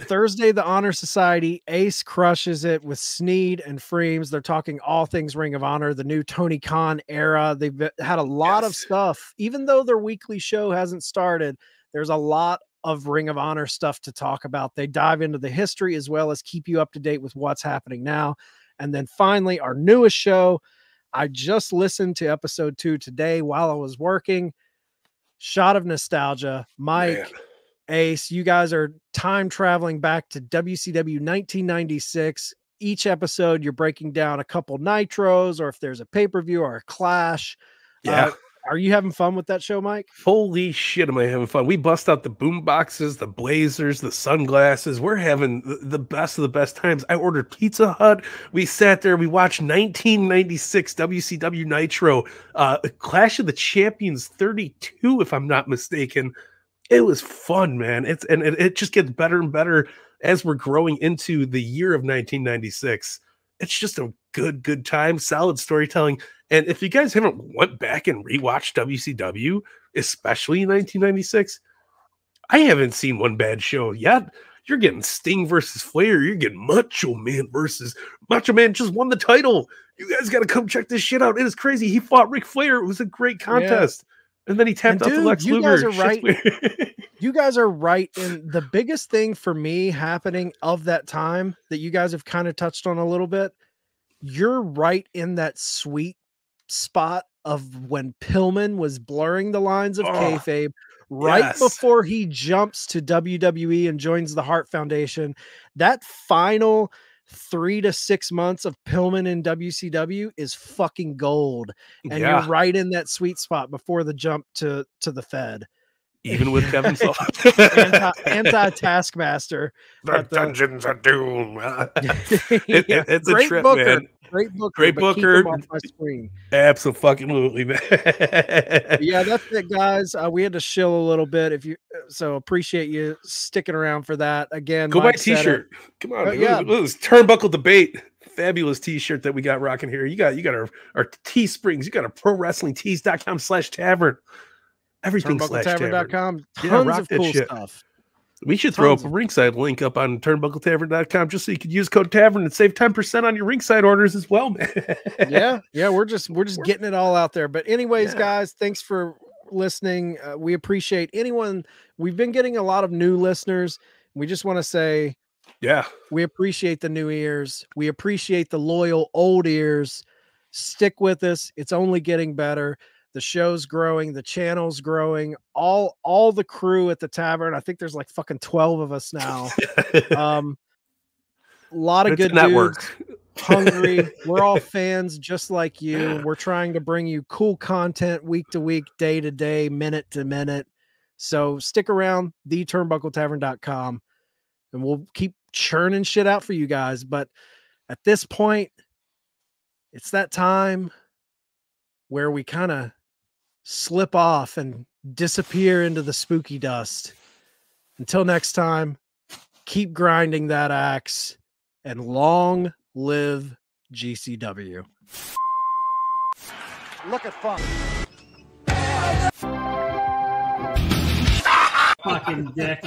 B: Thursday, the Honor Society. Ace crushes it with Sneed and Freems. They're talking all things Ring of Honor, the new Tony Khan era. They've had a lot of stuff. Even though their weekly show hasn't started, there's a lot of Ring of Honor stuff to talk about. They dive into the history as well as keep you up to date with what's happening now. And then finally, our newest show, I just listened to episode 2 today while I was working. Shot of Nostalgia. Mike, Ace, you guys are time traveling back to WCW 1996. Each episode, you're breaking down a couple nitros, or if there's a pay-per-view or a clash. Are you having fun with that show, Mike?
D: Holy shit, am I having fun. We bust out the boom boxes, the blazers, the sunglasses. We're having the best of the best times. I ordered Pizza Hut. We sat there. We watched 1996 WCW Nitro, Clash of the Champions 32, if I'm not mistaken. It was fun, man. It just gets better and better as we're growing into the year of 1996. It's just a good time, solid storytelling. And if you guys haven't went back and rewatched WCW, especially in 1996, I haven't seen one bad show yet. You're getting Sting versus Flair. You're getting Macho Man versus Macho Man just won the title. You guys got to come check this shit out. It is crazy. He fought Ric Flair. It was a great contest. Yeah. And then he tapped out to Lex Luger.
B: Guys are right. You guys are right. And the biggest thing for me happening of that time that you guys have kind of touched on a little bit, you're right in that sweet spot of when Pillman was blurring the lines of kayfabe right before he jumps to WWE and joins the Hart Foundation. That final 3 to 6 months of Pillman in WCW is fucking gold. And you're right in that sweet spot before the jump to the Fed.
D: Even with Kevin Saul.
B: Anti-Taskmaster.
D: The Dungeons of Doom. It's a trip,
B: booker.
D: man.
B: Great booker.
D: Great booker.
B: Off my screen.
D: Absolutely, man.
B: Yeah, that's it, guys. We had to shill a little bit. So appreciate you sticking around for that. Again,
D: go buy a t-shirt. Come on. This Turnbuckle Debate. Fabulous t-shirt that we got rocking here. You got our Teesprings. You got our ProWrestling.com/tavern. Everything
B: TurnbuckleTavern.com.
D: Tavern.
B: Tons of cool stuff.
D: We should throw up a ringside link up on TurnbuckleTavern.com just so you could use code Tavern and save 10% on your ringside orders as well, man.
B: yeah, we're just getting it all out there. But anyways, guys, thanks for listening. We appreciate anyone. We've been getting a lot of new listeners. We just want to say, we appreciate the new ears. We appreciate the loyal old ears. Stick with us. It's only getting better. The show's growing, the channel's growing, all the crew at the tavern. I think there's like fucking 12 of us now. A lot of good dudes, hungry. We're all fans just like you. We're trying to bring you cool content week to week, day to day, minute to minute. So stick around, theturnbuckletavern.com, and we'll keep churning shit out for you guys. But at this point, it's that time where we kind of slip off and disappear into the spooky dust. Until next time, keep grinding that axe, and long live GCW.
A: Look at fun.
F: Fucking dick.